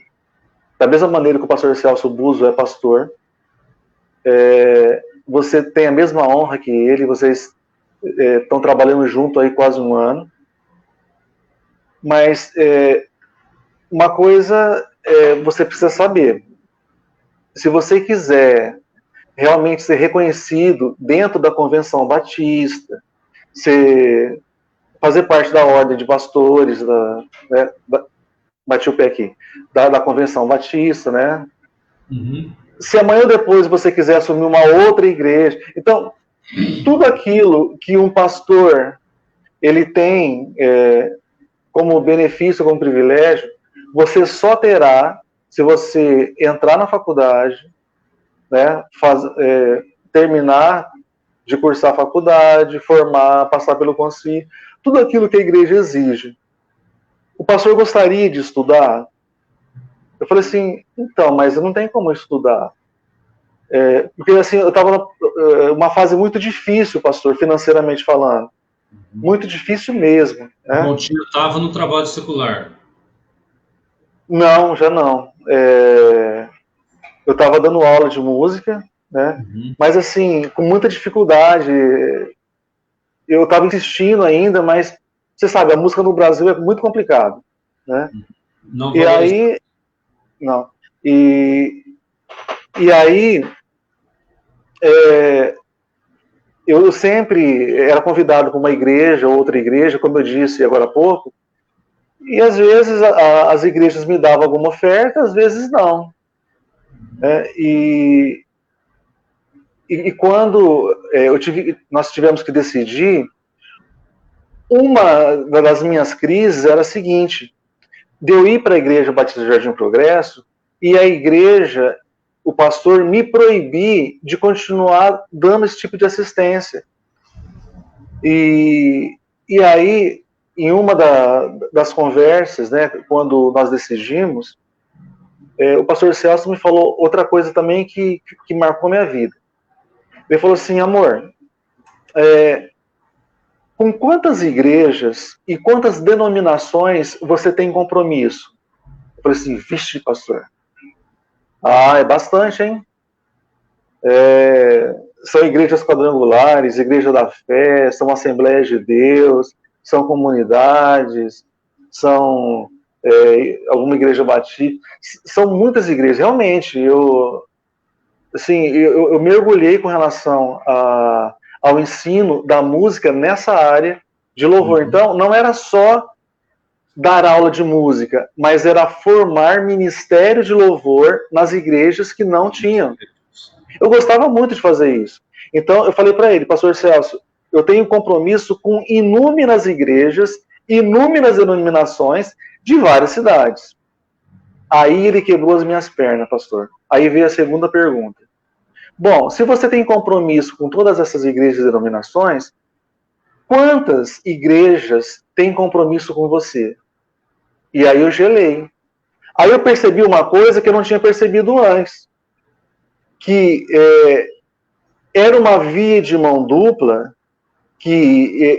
da mesma maneira que o pastor Celso Buzo é pastor, você tem a mesma honra que ele, vocês estão trabalhando junto aí quase um ano, mas uma coisa você precisa saber, se você quiser realmente ser reconhecido dentro da Convenção Batista, fazer parte da ordem de pastores, bati o pé aqui, da Convenção Batista, né? Uhum. Se amanhã ou depois você quiser assumir uma outra igreja, então, tudo aquilo que um pastor ele tem como benefício, como privilégio, você só terá se você entrar na faculdade, né, terminar de cursar a faculdade, formar, passar pelo concílio, tudo aquilo que a igreja exige. O pastor gostaria de estudar? Eu falei assim, então, mas eu não tenho como estudar. Porque assim, eu estava numa fase muito difícil, pastor, financeiramente falando. Muito difícil mesmo. Né? O Montinho estava no trabalho secular. Não, já não. Eu estava dando aula de música, né? Mas assim, com muita dificuldade. Eu estava insistindo ainda, mas você sabe, a música no Brasil é muito complicado, né? Não, e aí, não. E aí, eu sempre era convidado para uma igreja, outra igreja, como eu disse agora há pouco, e às vezes as igrejas me davam alguma oferta, às vezes não. E quando nós tivemos que decidir, uma das minhas crises era a seguinte, de eu ir para a Igreja Batista Jardim Progresso, e a igreja, o pastor, me proibir de continuar dando esse tipo de assistência. E aí, em uma das conversas, né, quando nós decidimos, o pastor Celso me falou outra coisa também que marcou minha vida. Ele falou assim, amor, com quantas igrejas e quantas denominações você tem compromisso? Eu falei assim, vixe, pastor. É bastante, hein? São igrejas quadrangulares, Igreja da Fé, são Assembleias de Deus, são comunidades, são alguma igreja batista. São muitas igrejas, realmente. Eu mergulhei com relação ao ensino da música nessa área de louvor. Então, não era só dar aula de música, mas era formar ministério de louvor nas igrejas que não tinham. Eu gostava muito de fazer isso. Então, eu falei para ele, pastor Celso, eu tenho compromisso com inúmeras igrejas, inúmeras denominações de várias cidades. Aí ele quebrou as minhas pernas, pastor. Aí veio a segunda pergunta. Bom, se você tem compromisso com todas essas igrejas e denominações, quantas igrejas têm compromisso com você? E aí eu gelei. Aí eu percebi uma coisa que eu não tinha percebido antes. Que era uma via de mão dupla, que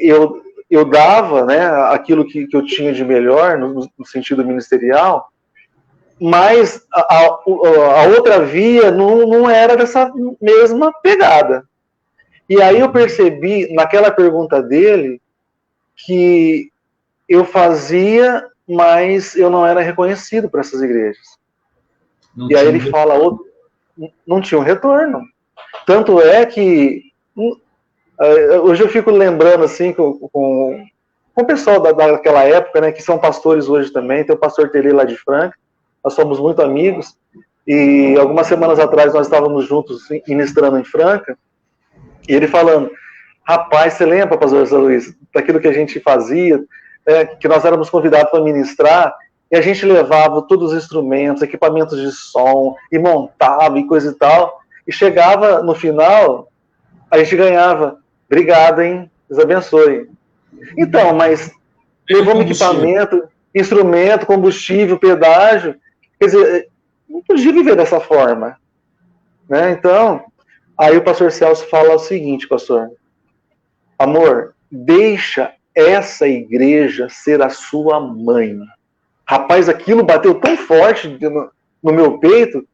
eu dava, né, aquilo que eu tinha de melhor, no sentido ministerial, mas a outra via não era dessa mesma pegada. E aí eu percebi, naquela pergunta dele, que eu fazia, mas eu não era reconhecido por essas igrejas. Não e aí ele tinha... fala, não tinha um retorno. Tanto é que hoje eu fico lembrando assim com o pessoal daquela época, né, que são pastores hoje também. Tem o pastor Tele lá de Franca, nós somos muito amigos, e algumas semanas atrás nós estávamos juntos ministrando em Franca, e ele falando, rapaz, você lembra, pastor José Luiz, daquilo que a gente fazia, que nós éramos convidados para ministrar, e a gente levava todos os instrumentos, equipamentos de som, e montava e coisa e tal, e chegava no final, a gente ganhava, obrigado, hein, Deus abençoe. Então, mas levamos equipamento, instrumento, combustível, pedágio, quer dizer, não podia viver dessa forma, né? Então, aí o pastor Celso fala o seguinte, pastor, amor, deixa essa igreja ser a sua mãe. Rapaz, aquilo bateu tão forte no meu peito,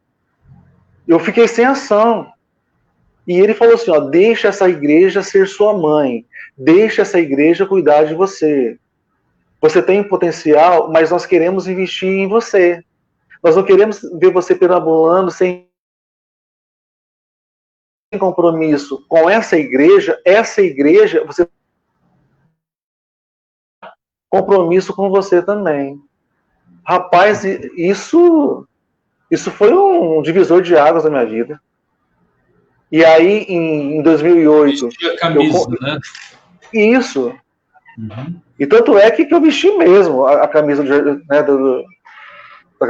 eu fiquei sem ação. E ele falou assim, ó, deixa essa igreja ser sua mãe, deixa essa igreja cuidar de você. Você tem potencial, mas nós queremos investir em você. Nós não queremos ver você perambulando sem compromisso com essa igreja, você tem compromisso com você também. Rapaz, isso foi um divisor de águas na minha vida. E aí, em 2008... Vestia camisa, né? Isso. Uhum. E tanto é que eu vesti mesmo a camisa né,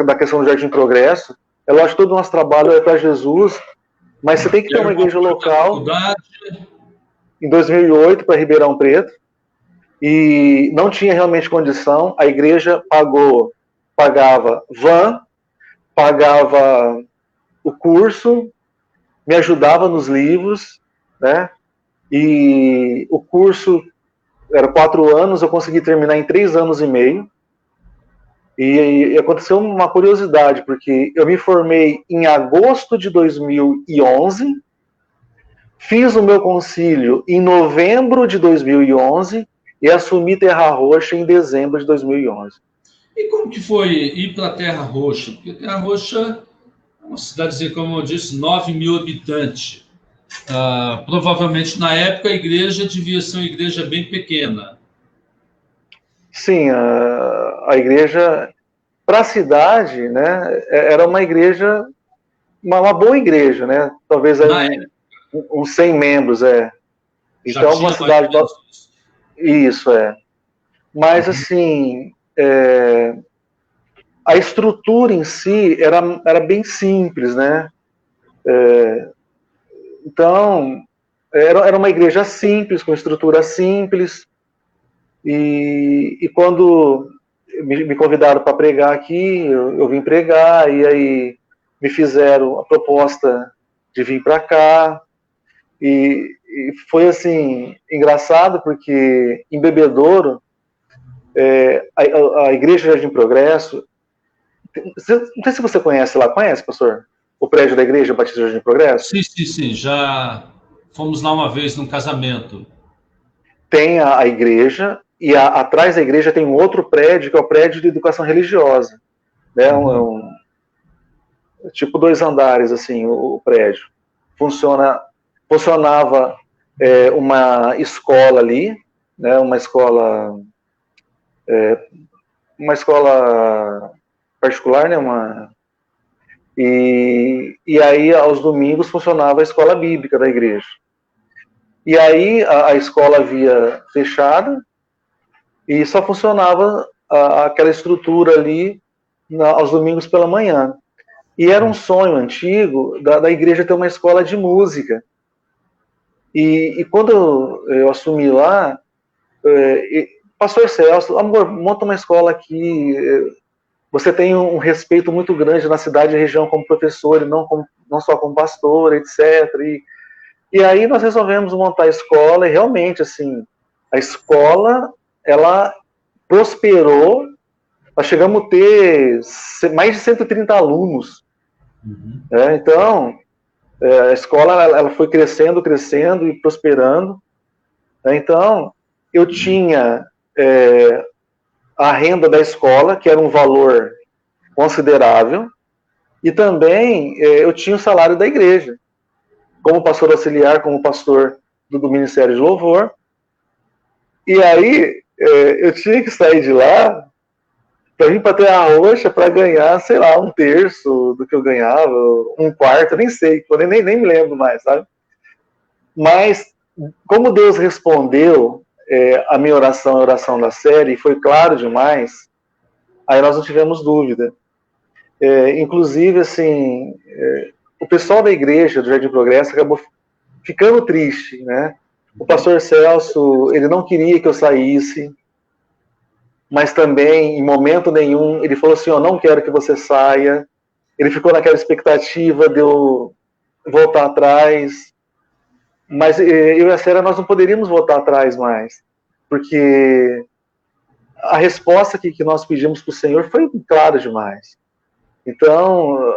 da questão do Jardim Progresso. É lógico que todo o nosso trabalho é para Jesus, mas você tem que ter uma igreja local. Em 2008, para Ribeirão Preto, e não tinha realmente condição. A igreja pagava van, pagava o curso, me ajudava nos livros, né? E o curso era 4 anos, eu consegui terminar em 3 anos e meio. E aconteceu uma curiosidade, porque eu me formei em agosto de 2011, fiz o meu concílio em novembro de 2011 e assumi Terra Roxa em dezembro de 2011. E como que foi ir para Terra Roxa? Porque Terra Roxa é uma cidadezinha, como eu disse, 9 mil habitantes. Provavelmente, na época, a igreja devia ser uma igreja bem pequena. Sim, a igreja, para a cidade, né, era uma igreja, uma boa igreja, né? Talvez uns 100 membros, Então, uma cidade... Isso, Mas, assim, a estrutura em si era bem simples, né? Então, era uma igreja simples, com estrutura simples, e quando me convidaram para pregar aqui, eu vim pregar, e aí me fizeram a proposta de vir para cá, e foi, assim, engraçado, porque em Bebedouro, a Igreja Jardim Progresso, não sei se você conhece lá, conhece, pastor? O prédio da Igreja Batista Jardim Progresso? Sim, já fomos lá uma vez num casamento. Tem a igreja, e atrás da igreja tem um outro prédio, que é o prédio de educação religiosa, né? Tipo 2 andares, assim, o prédio. Funcionava uma escola ali, né? Uma escola uma escola particular, né? E aí, aos domingos, funcionava a escola bíblica da igreja. E aí, a escola havia fechada e só funcionava aquela estrutura ali aos domingos pela manhã. E era um sonho antigo da igreja ter uma escola de música. E quando eu assumi lá, pastor Celso, amor, monta uma escola aqui. Você tem um respeito muito grande na cidade e região como professor, e não só como pastor, etc. E aí nós resolvemos montar a escola, e realmente, assim, a escola, ela prosperou. Nós chegamos a ter mais de 130 alunos. Uhum. Então, a escola ela foi crescendo e prosperando. Então, eu tinha a renda da escola, que era um valor considerável, e também eu tinha o salário da igreja, como pastor auxiliar, como pastor do Ministério de Louvor. E aí, eu tinha que sair de lá para vir para Terra Roxa para ganhar, sei lá, 1/3 do que eu ganhava, 1/4, nem sei, nem me lembro mais, sabe? Mas, como Deus respondeu a minha oração, a oração da série, foi claro demais, aí nós não tivemos dúvida. Inclusive, assim, o pessoal da igreja do Jardim Progresso acabou ficando triste, né? O pastor Celso, ele não queria que eu saísse, mas também, em momento nenhum, ele falou assim, eu não quero que você saia. Ele ficou naquela expectativa de eu voltar atrás, mas eu e a Sera, nós não poderíamos voltar atrás mais, porque a resposta que nós pedimos para o Senhor foi clara demais. Então,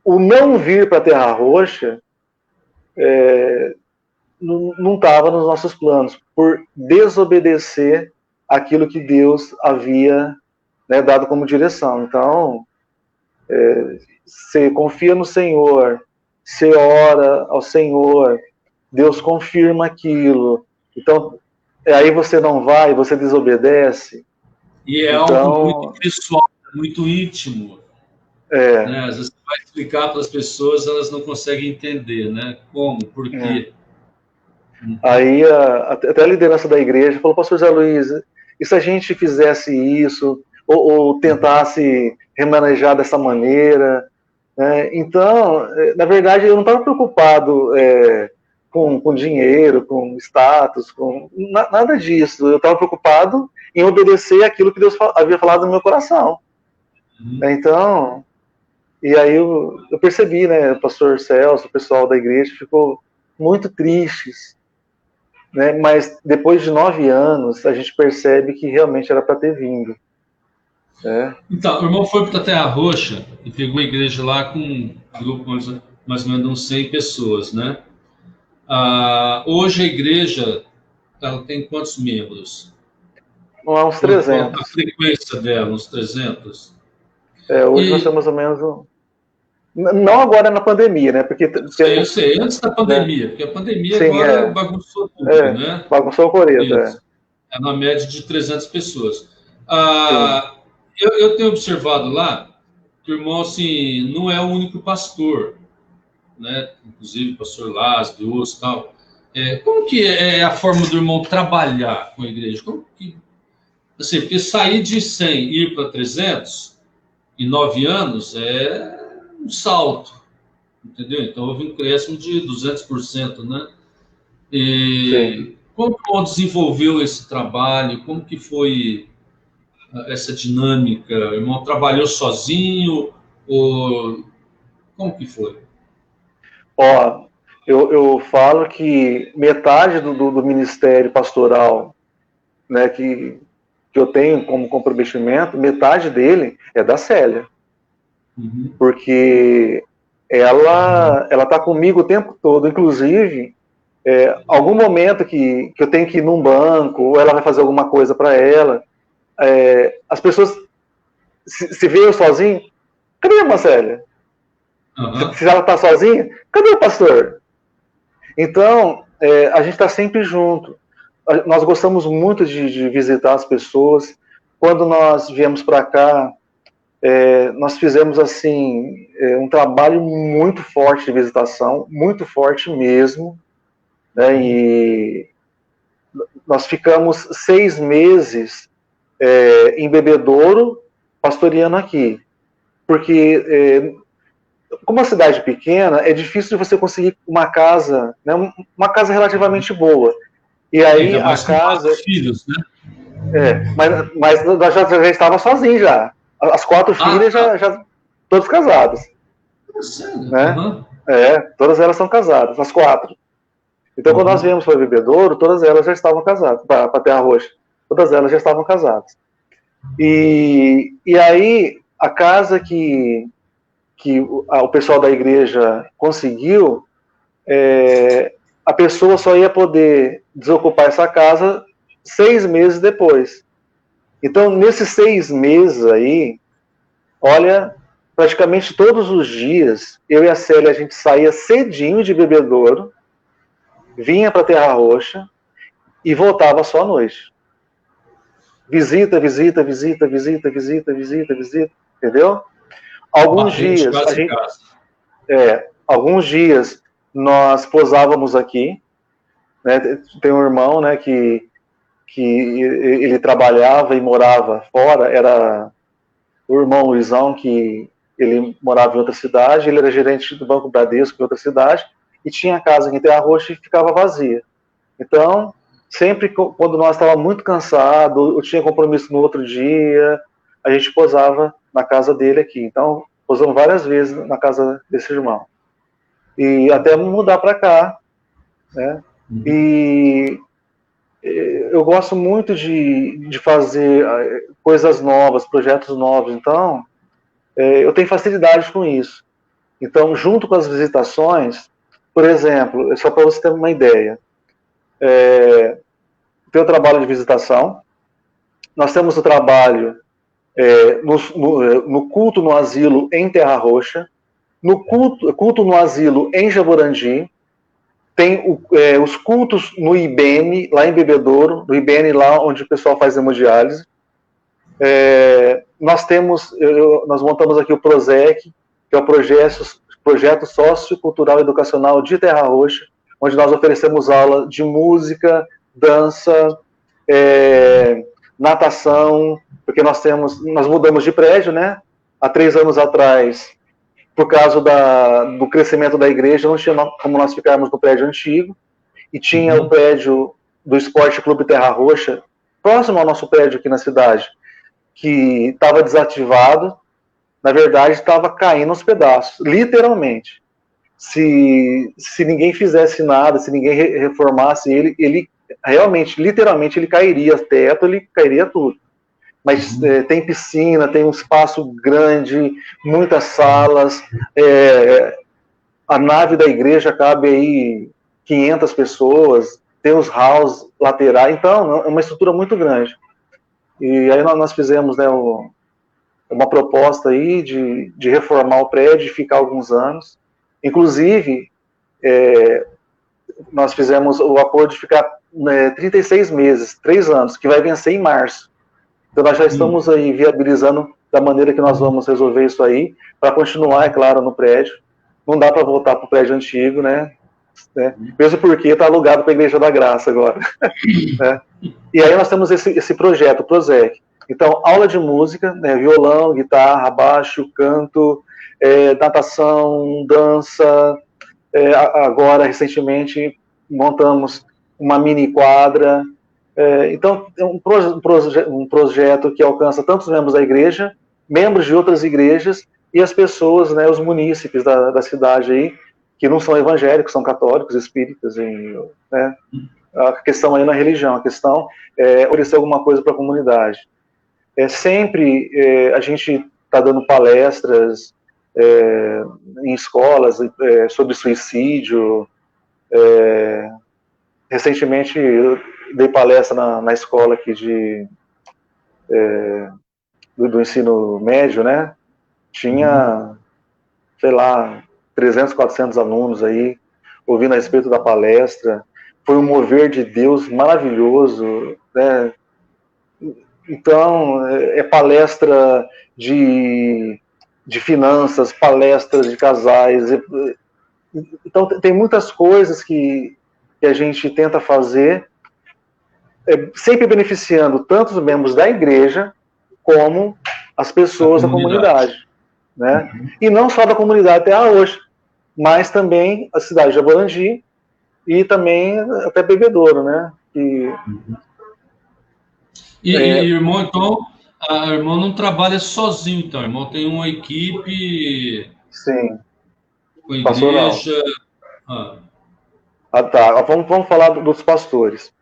o não vir para a Terra Roxa não estava nos nossos planos, por desobedecer aquilo que Deus havia, né, dado como direção. Então, você confia no Senhor, você ora ao Senhor, Deus confirma aquilo. Então, aí você não vai, você desobedece. E é então, algo muito pessoal, muito íntimo. Né? Às vezes você vai explicar para as pessoas, elas não conseguem entender, né? Como, por quê. Aí até a liderança da igreja falou, pastor Zé Luiz, e se a gente fizesse isso, ou tentasse remanejar dessa maneira? Então, na verdade, eu não estava preocupado com dinheiro, com status, com nada disso. Eu estava preocupado em obedecer aquilo que Deus havia falado no meu coração. Então, e aí eu percebi, né, o pastor Celso, o pessoal da igreja ficou muito tristes, né, mas depois de 9 anos, a gente percebe que realmente era para ter vindo. Então, o irmão foi para a Terra Roxa e pegou a igreja lá com um grupo mais ou menos uns 100 pessoas, né? Hoje a igreja, ela tem quantos membros? Não há uns 300. A frequência dela, uns 300? Hoje nós temos mais ou menos... Não agora na pandemia, né? Porque eu sei, antes da pandemia, porque a pandemia sim, agora bagunçou tudo, né? Bagunçou o coreto, É na média de 300 pessoas. Eu tenho observado lá que o irmão, assim, não é o único pastor, né? Inclusive o pastor Lázaro, Deus e tal. Como que é a forma do irmão trabalhar com a igreja? Como que, assim, porque sair de 100 e ir para 300 em 9 anos é um salto, entendeu? Então houve um crescimento de 200%, né? E como que o irmão desenvolveu esse trabalho? Como que foi essa dinâmica? O irmão trabalhou sozinho? Ou como que foi? Eu falo que metade do ministério pastoral, né, que eu tenho como comprometimento, metade dele é da Célia. Porque ela está comigo o tempo todo. Inclusive, algum momento que eu tenho que ir num banco, ou ela vai fazer alguma coisa para ela, as pessoas se vê eu sozinho, cadê a Marcélia? Se ela está sozinha, cadê o pastor? Então, a gente está sempre junto. Nós gostamos muito de visitar as pessoas. quando nós viemos para cá, nós fizemos assim um trabalho muito forte de visitação, muito forte mesmo, né? E nós ficamos 6 meses em Bebedouro, pastoreando aqui, porque como uma cidade pequena, é difícil de você conseguir uma casa, né? Uma casa relativamente boa. E aí a casa, filhos, né? mas nós já estava sozinho já. As 4 filhas já todos casados. Né? Uhum. Todas elas são casadas, as 4. Então, quando nós viemos para Bebedouro, todas elas já estavam casadas, para Terra Roxa. Todas elas já estavam casadas. E aí, a casa que o pessoal da igreja conseguiu, a pessoa só ia poder desocupar essa casa 6 meses depois. Então, nesses 6 meses aí, olha, praticamente todos os dias, eu e a Célia, a gente saía cedinho de Bebedouro, vinha para Terra Roxa e voltava só à noite. Visita, entendeu? Alguns dias nós posávamos aqui, né? Tem um irmão, né, que ele trabalhava e morava fora, era o irmão Luizão, que ele morava em outra cidade, ele era gerente do Banco Bradesco em outra cidade, e tinha casa aqui em Terra Roxa e ficava vazia. Então, sempre quando nós estávamos muito cansados, eu tinha compromisso no outro dia, a gente posava na casa dele aqui. Então, posamos várias vezes na casa desse irmão. E até mudar para cá, né? E eu gosto muito de fazer coisas novas, projetos novos. Então, eu tenho facilidade com isso. Então, junto com as visitações, por exemplo, só para você ter uma ideia, tem o trabalho de visitação, nós temos o trabalho no culto no asilo em Terra Roxa, no culto no asilo em Jaborandi, tem os cultos no IBN, lá em Bebedouro, no IBN lá onde o pessoal faz hemodiálise. Nós montamos aqui o PROSEC, que é o Projeto Sociocultural Educacional de Terra Roxa, onde nós oferecemos aula de música, dança, natação, porque nós mudamos de prédio, né? Há 3 anos atrás, por causa do crescimento da igreja, não tinha como nós ficarmos no prédio antigo, e tinha o prédio do Esporte Clube Terra Roxa, próximo ao nosso prédio aqui na cidade, que estava desativado, na verdade estava caindo aos pedaços, literalmente. Se ninguém fizesse nada, se ninguém reformasse ele realmente, literalmente, ele cairia teto, ele cairia tudo. Mas tem piscina, tem um espaço grande, muitas salas, a nave da igreja cabe aí 500 pessoas, tem os halls laterais, então é uma estrutura muito grande. E aí nós fizemos, né, uma proposta aí de reformar o prédio e ficar alguns anos. Inclusive, nós fizemos o acordo de ficar 36 meses, 3 anos, que vai vencer em março. Então nós já estamos aí viabilizando da maneira que nós vamos resolver isso aí, para continuar, é claro, no prédio. Não dá para voltar para o prédio antigo, né? Mesmo porque está alugado para a Igreja da Graça agora. Né? E aí nós temos esse projeto, o PROSEC. Então, aula de música, né, violão, guitarra, baixo, canto, natação, dança. Agora, recentemente, montamos uma mini quadra. Então, é um projeto que alcança tanto os membros da igreja, membros de outras igrejas, e as pessoas, né, os munícipes da cidade aí, que não são evangélicos, são católicos, espíritas, né? A questão aí na religião, a questão é oferecer alguma coisa para a comunidade. Sempre a gente está dando palestras em escolas sobre suicídio. Recentemente eu dei palestra na escola aqui do ensino médio, né? Tinha, sei lá, 300, 400 alunos aí, ouvindo a respeito da palestra. Foi um mover de Deus maravilhoso, né? Então, é palestra de finanças, palestras de casais. Então, tem muitas coisas que a gente tenta fazer, sempre beneficiando tanto os membros da igreja como as pessoas da comunidade. Né? Uhum. E não só da comunidade Terra Roxa, mas também a cidade de Aborangi e também até Bebedouro, né? E irmão, então, a irmão não trabalha sozinho, então. O irmão tem uma equipe. Sim. Com igreja. Tá. Vamos falar dos pastores.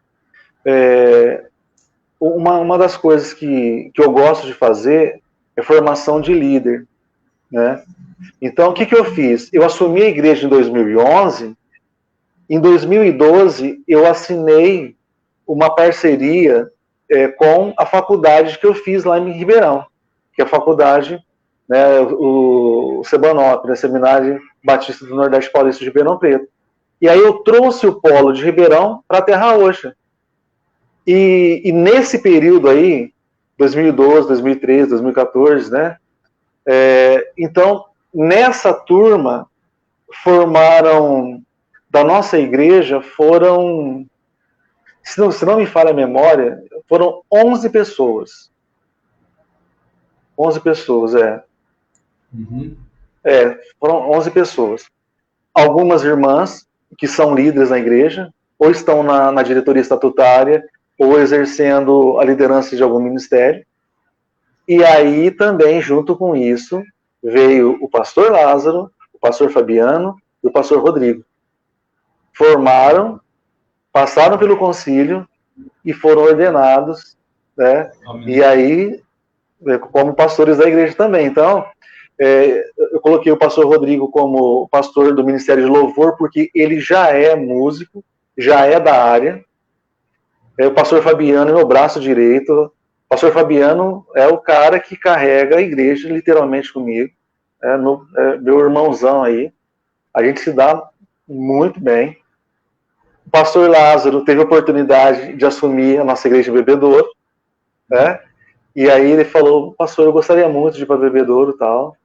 Uma das coisas que eu gosto de fazer é formação de líder, né? Então, o que eu fiz? Eu assumi a igreja em 2011. Em 2012, eu assinei uma parceria com a faculdade que eu fiz lá em Ribeirão, que é a faculdade, né, o Sebanop, né, Seminário Batista do Nordeste Paulista de Ribeirão Preto. E aí eu trouxe o polo de Ribeirão para a Terra Roxa. E nesse período aí, 2012, 2013, 2014, né? Então, nessa turma, formaram, da nossa igreja, foram, se não me falha a memória, foram 11 pessoas. 11 pessoas, Uhum. Foram 11 pessoas. Algumas irmãs, que são líderes na igreja, ou estão na diretoria estatutária, ou exercendo a liderança de algum ministério. E aí também, junto com isso, veio o pastor Lázaro, o pastor Fabiano e o pastor Rodrigo. Formaram, passaram pelo concílio e foram ordenados, né? E aí, como pastores da igreja também. Então, eu coloquei o pastor Rodrigo como pastor do Ministério de Louvor, porque ele já é músico, já é da área. O pastor Fabiano é meu braço direito. O pastor Fabiano é o cara que carrega a igreja literalmente comigo. Meu irmãozão aí. A gente se dá muito bem. O pastor Lázaro teve a oportunidade de assumir a nossa igreja de Bebedouro, né? E aí ele falou: pastor, eu gostaria muito de ir para Bebedouro e tal.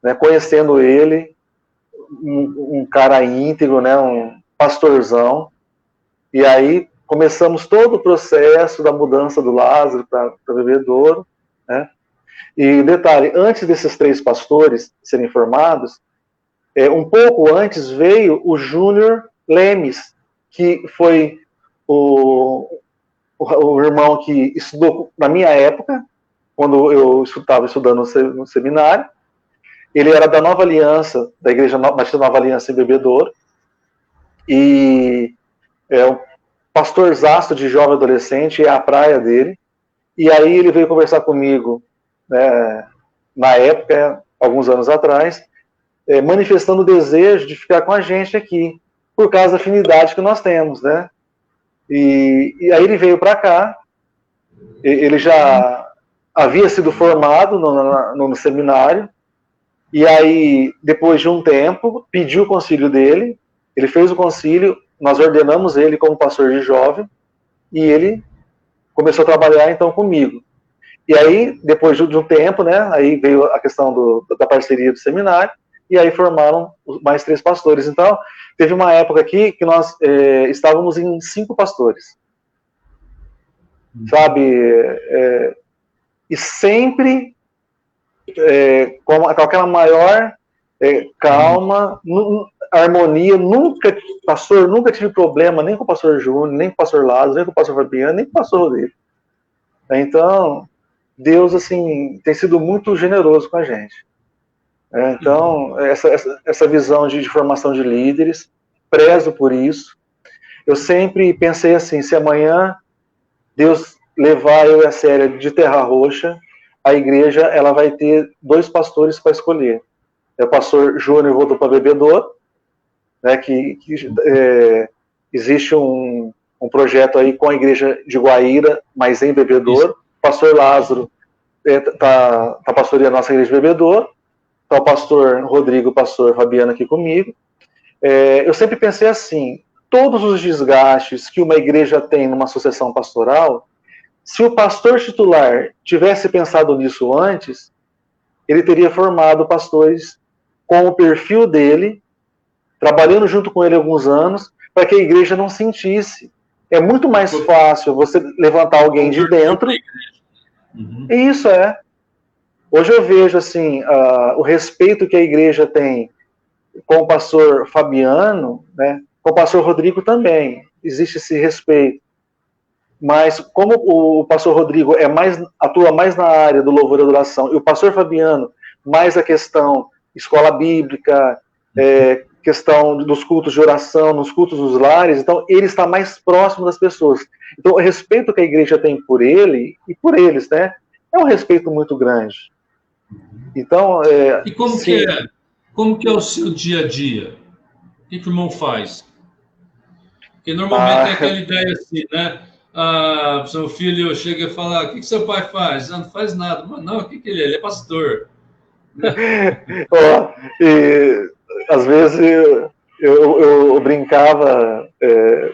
Né? Conhecendo ele, um cara íntegro, né? Um pastorzão. E aí começamos todo o processo da mudança do Lázaro para Bebedouro, né? E detalhe, antes desses 3 pastores serem formados, um pouco antes veio o Júnior Lemes, que foi o irmão que estudou na minha época, quando eu estava estudando no seminário. Ele era da Nova Aliança, da Igreja Batista Nova Aliança em Bebedouro, e um pastorzaço de jovem adolescente, é a praia dele. E aí ele veio conversar comigo, né, na época, alguns anos atrás, manifestando o desejo de ficar com a gente aqui, por causa da afinidade que nós temos, né? E aí ele veio para cá, ele já havia sido formado no seminário, e aí, depois de um tempo, pediu o concílio dele, ele fez o concílio, nós ordenamos ele como pastor de jovem, e ele começou a trabalhar então comigo. E aí, depois de um tempo, né, aí veio a questão da parceria do seminário, e aí formaram mais 3 pastores. Então, teve uma época aqui que nós estávamos em 5 pastores. Sabe? E sempre com aquela maior calma, harmonia. Pastor, nunca tive problema nem com o pastor Júnior, nem com o pastor Lázaro, nem com o pastor Fabiano, nem com o pastor Rodrigo. Então, Deus, assim, tem sido muito generoso com a gente. Então, essa visão de formação de líderes, prezo por isso. Eu sempre pensei assim, se amanhã Deus levar eu e a Célia de Terra Roxa, a igreja ela vai ter 2 pastores para escolher. O pastor Júnior voltou para Bebedouro, né, que existe um projeto aí com a igreja de Guaíra, mas em Bebedouro. O pastor Lázaro está pastoreando a nossa igreja de Bebedouro. Está o pastor Rodrigo, o pastor Fabiano aqui comigo. Eu sempre pensei assim, todos os desgastes que uma igreja tem numa sucessão pastoral Se o pastor titular tivesse pensado nisso antes, ele teria formado pastores com o perfil dele, trabalhando junto com ele alguns anos, para que a igreja não sentisse. É muito mais fácil você levantar alguém de dentro. E isso é. Hoje eu vejo assim, o respeito que a igreja tem com o pastor Fabiano, né, com o pastor Rodrigo também. Existe esse respeito. Mas como o pastor Rodrigo atua mais na área do louvor e adoração, e o pastor Fabiano mais a questão escola bíblica, questão dos cultos de oração, nos cultos dos lares, então ele está mais próximo das pessoas. Então o respeito que a igreja tem por ele e por eles, né, é um respeito muito grande. Então, e como que é o seu dia a dia? O que o irmão faz? Porque normalmente é aquela ideia assim, né? Seu filho chega e fala, o que seu pai faz? Não faz nada. Mas não, o que ele é? Ele é pastor. Às vezes eu brincava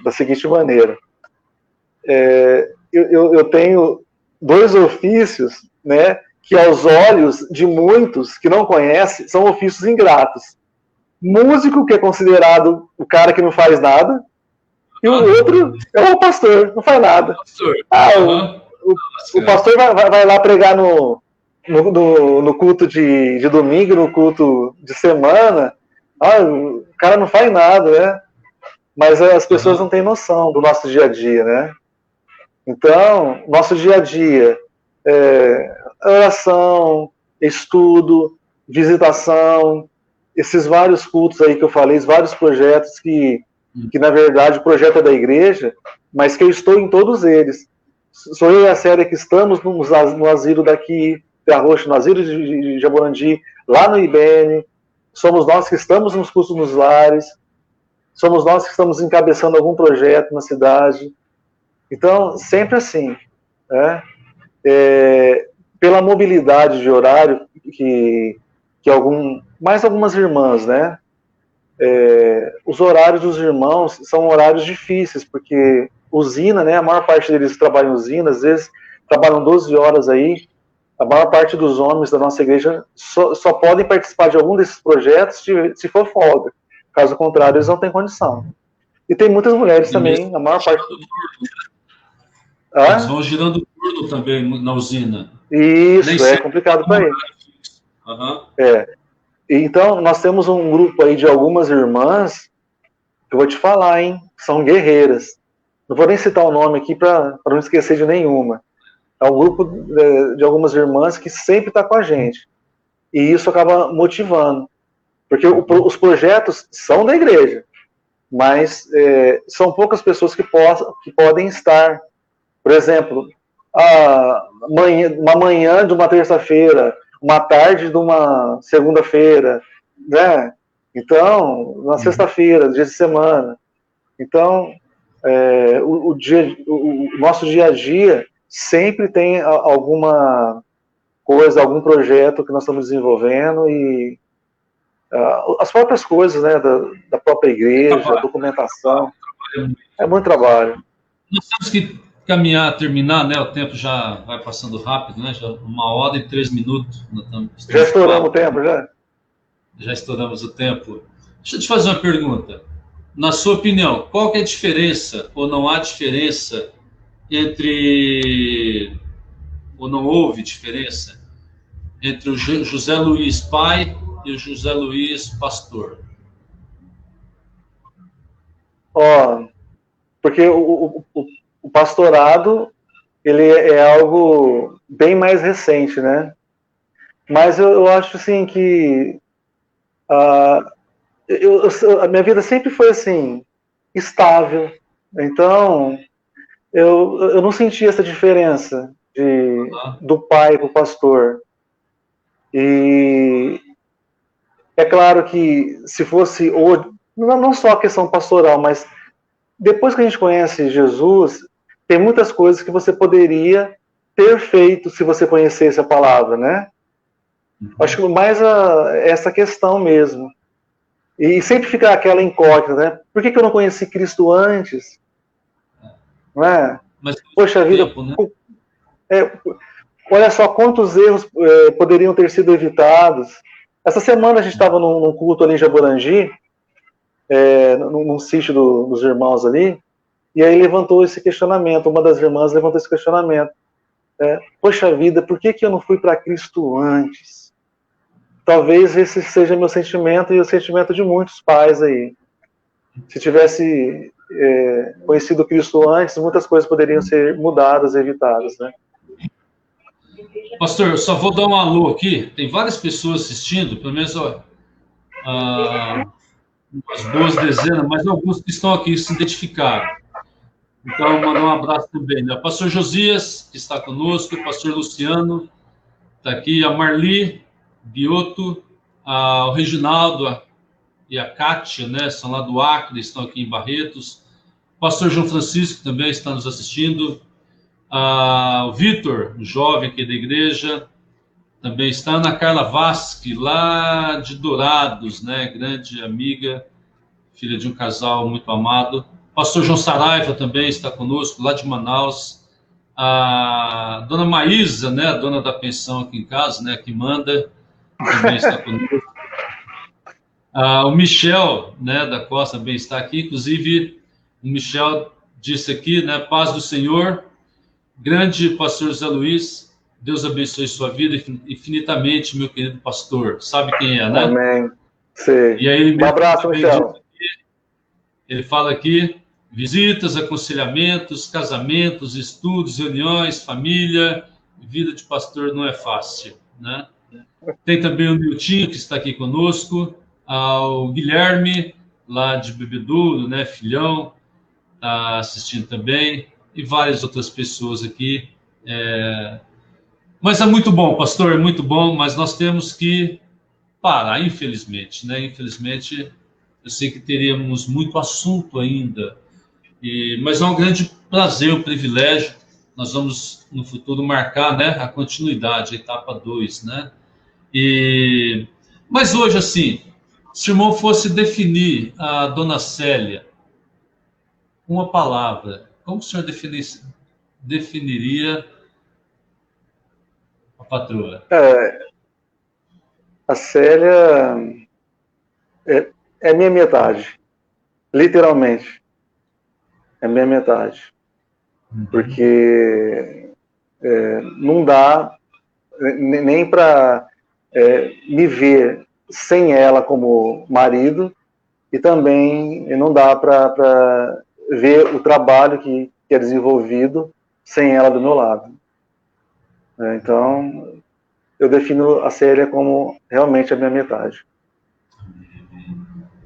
da seguinte maneira. Eu tenho 2 ofícios, né, que aos olhos de muitos que não conhecem, são ofícios ingratos. Músico, que é considerado o cara que não faz nada, e o outro é o pastor, não faz nada. O pastor vai lá pregar no culto de domingo, no culto de semana. O cara não faz nada, né? Mas as pessoas não têm noção do nosso dia a dia, né? Então, nosso dia a dia oração, estudo, visitação, esses vários cultos aí que eu falei, vários projetos que na verdade o projeto é da igreja, mas que eu estou em todos eles. Sou eu e a Célia que estamos no asilo daqui, no asilo de Jaborandi, lá no IBN, somos nós que estamos nos cursos nos lares, somos nós que estamos encabeçando algum projeto na cidade. Então, sempre assim, né? Pela mobilidade de horário que mais algumas irmãs, né? Os horários dos irmãos são horários difíceis, porque usina, né? A maior parte deles trabalham em usina, às vezes trabalham 12 horas aí. A maior parte dos homens da nossa igreja só podem participar de algum desses projetos se for folga. Caso contrário, eles não têm condição. E tem muitas mulheres também, a maior parte... Eles vão girando turno também na usina. Isso, é complicado para eles. Então, nós temos um grupo aí de algumas irmãs, que eu vou te falar, hein? São guerreiras. Não vou nem citar o nome aqui para não esquecer de nenhuma. É um grupo de algumas irmãs que sempre está com a gente. E isso acaba motivando. Porque os projetos são da igreja, mas são poucas pessoas que podem estar. Por exemplo, uma manhã de uma terça-feira, uma tarde de uma segunda-feira, né? Então, na sexta-feira, dia de semana. Então, o nosso dia a dia sempre tem alguma coisa, algum projeto que nós estamos desenvolvendo e as próprias coisas, né, da própria igreja, a documentação. É muito trabalho. Nós temos que terminar, né? O tempo já vai passando rápido, né? Já 1h03. Já estouramos o tempo, já? Já estouramos o tempo. Deixa eu te fazer uma pergunta. Na sua opinião, qual que é a diferença, ou não há diferença, ou não houve diferença, entre o José Luiz pai e o José Luiz pastor? Porque o pastorado, ele é algo bem mais recente, né? Mas eu acho, assim, que a minha vida sempre foi, assim, estável. Então, eu não senti essa diferença do pai para o pastor. E é claro que se fosse, não só a questão pastoral, mas depois que a gente conhece Jesus, tem muitas coisas que você poderia ter feito se você conhecesse a palavra, né? Acho que mais essa questão mesmo. E sempre fica aquela incógnita, né? Por que eu não conheci Cristo antes? Não é? Mas poxa vida, tempo, né? Olha só quantos erros poderiam ter sido evitados. Essa semana a gente estava num culto ali em Jaborangi, num sítio dos irmãos ali, e aí levantou esse questionamento, uma das irmãs levantou esse questionamento. Poxa vida, por que eu não fui para Cristo antes? Talvez esse seja meu sentimento e o sentimento de muitos pais aí. Se tivesse conhecido Cristo antes, muitas coisas poderiam ser mudadas, evitadas, né? Pastor, eu só vou dar um alô aqui. Tem várias pessoas assistindo, pelo menos umas duas dezenas, mas alguns que estão aqui se identificaram. Então, mandar um abraço também. Né? O pastor Josias, que está conosco, o pastor Luciano, está aqui, a Marli Bioto, o Reginaldo e a Kátia, né? São lá do Acre, estão aqui em Barretos. O pastor João Francisco também está nos assistindo. O Vitor, o jovem aqui da igreja, também está. Ana Carla Vasque, lá de Dourados, né? Grande amiga, filha de um casal muito amado. Pastor João Saraiva também está conosco, lá de Manaus. A dona Maísa, né, a dona da pensão aqui em casa, né, que manda, também está conosco. O Michel, né, da Costa, também está aqui. Inclusive, o Michel disse aqui, né, paz do Senhor, grande pastor José Luiz, Deus abençoe sua vida infinitamente, meu querido pastor. Sabe quem é, né? Amém. Sim. E aí, um abraço, Michel. Ele fala aqui, visitas, aconselhamentos, casamentos, estudos, reuniões, família, vida de pastor não é fácil, né? Tem também o Niltinho, que está aqui conosco, o Guilherme, lá de Bebedouro, né, filhão, está assistindo também, e várias outras pessoas aqui. Mas é muito bom, pastor, é muito bom, mas nós temos que parar, infelizmente, né? Infelizmente, eu sei que teríamos muito assunto ainda, mas é um grande prazer, um privilégio. Nós vamos, no futuro, marcar, né, a continuidade, a etapa 2, né? Mas hoje, assim, se o irmão fosse definir a dona Célia com uma palavra, como o senhor definiria a patroa? A Célia é minha metade, literalmente. É minha metade. Porque não dá nem para me ver sem ela como marido, e também não dá para ver o trabalho que é desenvolvido sem ela do meu lado. Então, eu defino a Célia como realmente a minha metade.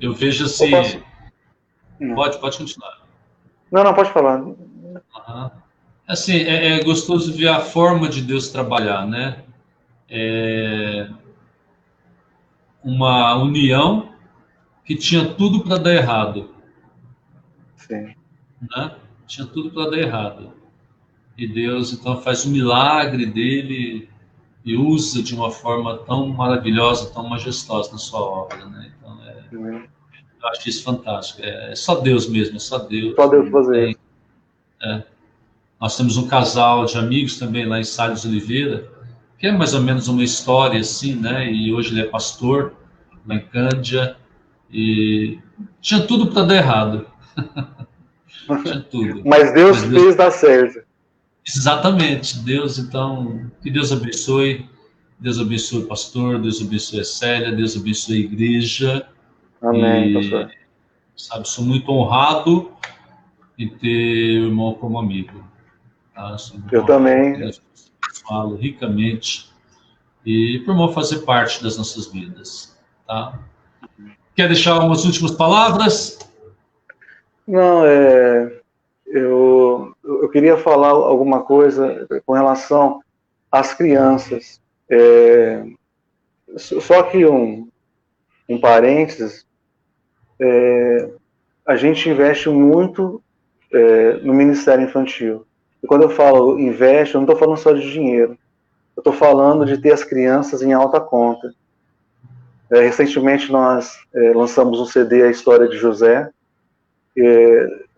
Eu vejo assim... Pode continuar. Não, pode falar. Assim, é gostoso ver a forma de Deus trabalhar, né? Uma união que tinha tudo para dar errado. Sim. Né? Tinha tudo para dar errado. E Deus, então, faz o milagre dele e usa de uma forma tão maravilhosa, tão majestosa na sua obra, né? Então, eu acho isso fantástico. É só Deus mesmo, é só Deus. Só Deus fazer isso. Nós temos um casal de amigos também lá em Salles Oliveira, que é mais ou menos uma história assim, né? E hoje ele é pastor lá em Cândia, e tinha tudo para dar errado. Tinha tudo. Mas Deus fez dar certo. Exatamente. Deus, então, que Deus abençoe. Deus abençoe o pastor, Deus abençoe a Célia, Deus abençoe a igreja. Amém, pastor. Sabe, sou muito honrado em ter o irmão como amigo. Tá? Eu também. Deus falo ricamente e por irmão fazer parte das nossas vidas. Tá? Quer deixar umas últimas palavras? Não, eu queria falar alguma coisa com relação às crianças. Só que um parênteses, a gente investe muito no Ministério Infantil. E quando eu falo investe, eu não estou falando só de dinheiro. Eu estou falando de ter as crianças em alta conta. Recentemente nós lançamos um CD, A História de José.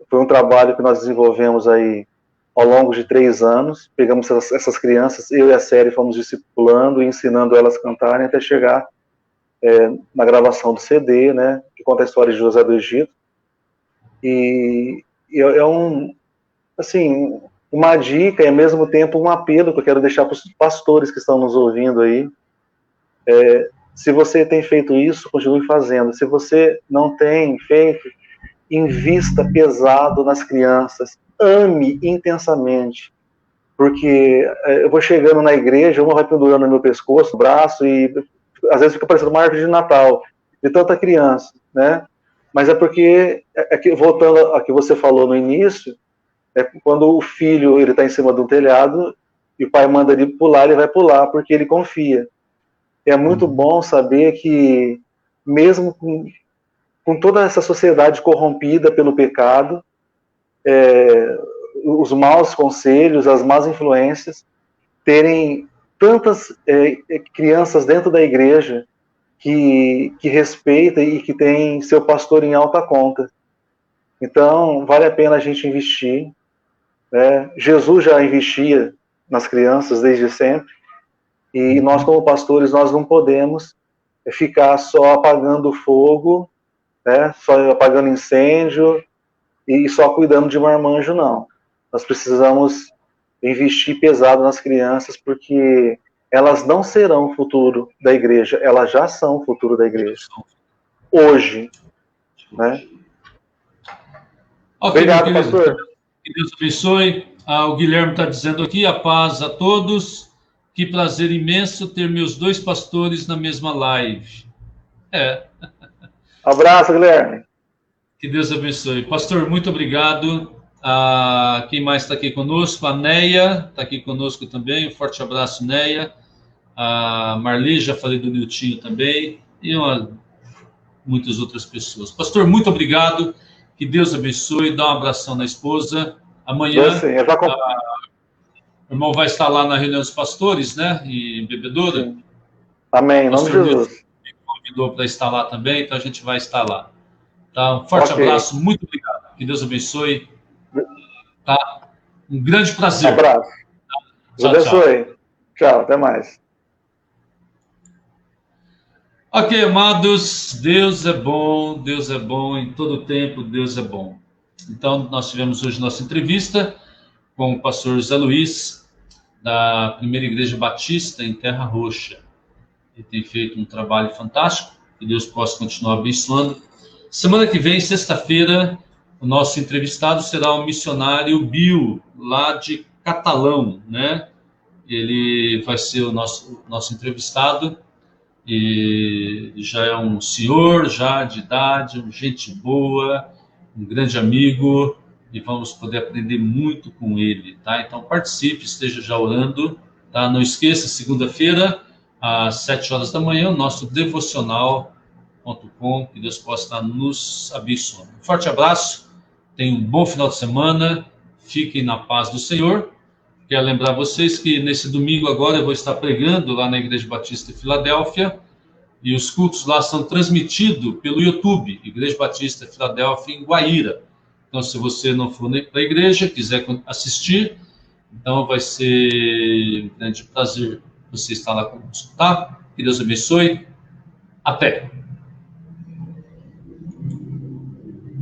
Foi um trabalho que nós desenvolvemos aí ao longo de 3 anos. Pegamos essas crianças, eu e a Série fomos discipulando e ensinando elas a cantarem até chegar na gravação do CD, né, que conta a história de José do Egito. E assim, uma dica e ao mesmo tempo um apelo que eu quero deixar para os pastores que estão nos ouvindo aí. Se você tem feito isso, continue fazendo. Se você não tem feito, invista pesado nas crianças, ame intensamente, porque eu vou chegando na igreja, uma vai pendurando no meu pescoço, no braço, e às vezes fica parecendo uma árvore de Natal, de tanta criança, né? Mas é porque, voltando ao que você falou no início, quando o filho ele está em cima de um telhado e o pai manda ele pular, ele vai pular porque ele confia. É muito bom saber que, mesmo com toda essa sociedade corrompida pelo pecado, os maus conselhos, as más influências, terem tantas crianças dentro da igreja que respeita e que tem seu pastor em alta conta. Então, vale a pena a gente investir. Jesus já investia nas crianças desde sempre, e nós, como pastores, nós não podemos ficar só apagando fogo, só apagando incêndio e só cuidando de marmanjo, não. Nós precisamos investir pesado nas crianças, porque elas não serão o futuro da igreja, elas já são o futuro da igreja. Hoje. Né? Okay, obrigado, pastor. Que Deus abençoe. O Guilherme está dizendo aqui, a paz a todos. Que prazer imenso ter meus 2 pastores na mesma live. Abraço, Guilherme. Que Deus abençoe. Pastor, muito obrigado. Quem mais está aqui conosco? A Neia está aqui conosco também. Um forte abraço, Neia. A Marli, já falei do Niltinho também. E muitas outras pessoas. Pastor, muito obrigado. Que Deus abençoe. Dá um abração na esposa. Amanhã... O irmão vai estar lá na reunião dos pastores, né? Em Bebedoura. Sim. Amém, em nome de Jesus. Me convidou para estar lá também, então a gente vai estar lá. Tá? Um forte abraço, muito obrigado. Que Deus abençoe. Tá? Um grande prazer. Um abraço. Deus abençoe. Tchau, até mais. Ok, amados, Deus é bom em todo tempo, Deus é bom. Então, nós tivemos hoje nossa entrevista com o pastor José Luiz, da Primeira Igreja Batista em Terra Roxa. Ele tem feito um trabalho fantástico, que Deus possa continuar abençoando. Semana que vem, sexta-feira, o nosso entrevistado será o missionário Bill, lá de Catalão, né? Ele vai ser o nosso entrevistado, e já é um senhor, já de idade, gente boa, um grande amigo, e vamos poder aprender muito com ele, tá? Então participe, esteja já orando, tá? Não esqueça, segunda-feira, às 7 horas da manhã, o nosso devocional.com, que Deus possa estar nos abençoando. Um forte abraço, tenham um bom final de semana, fiquem na paz do Senhor. Quero lembrar vocês que nesse domingo agora eu vou estar pregando lá na Igreja Batista de Filadélfia, e os cultos lá são transmitidos pelo YouTube, Igreja Batista de Filadélfia em Guaíra. Então, se você não for para a igreja, quiser assistir, então vai ser um grande prazer você estar lá conosco, tá? Que Deus abençoe. Até!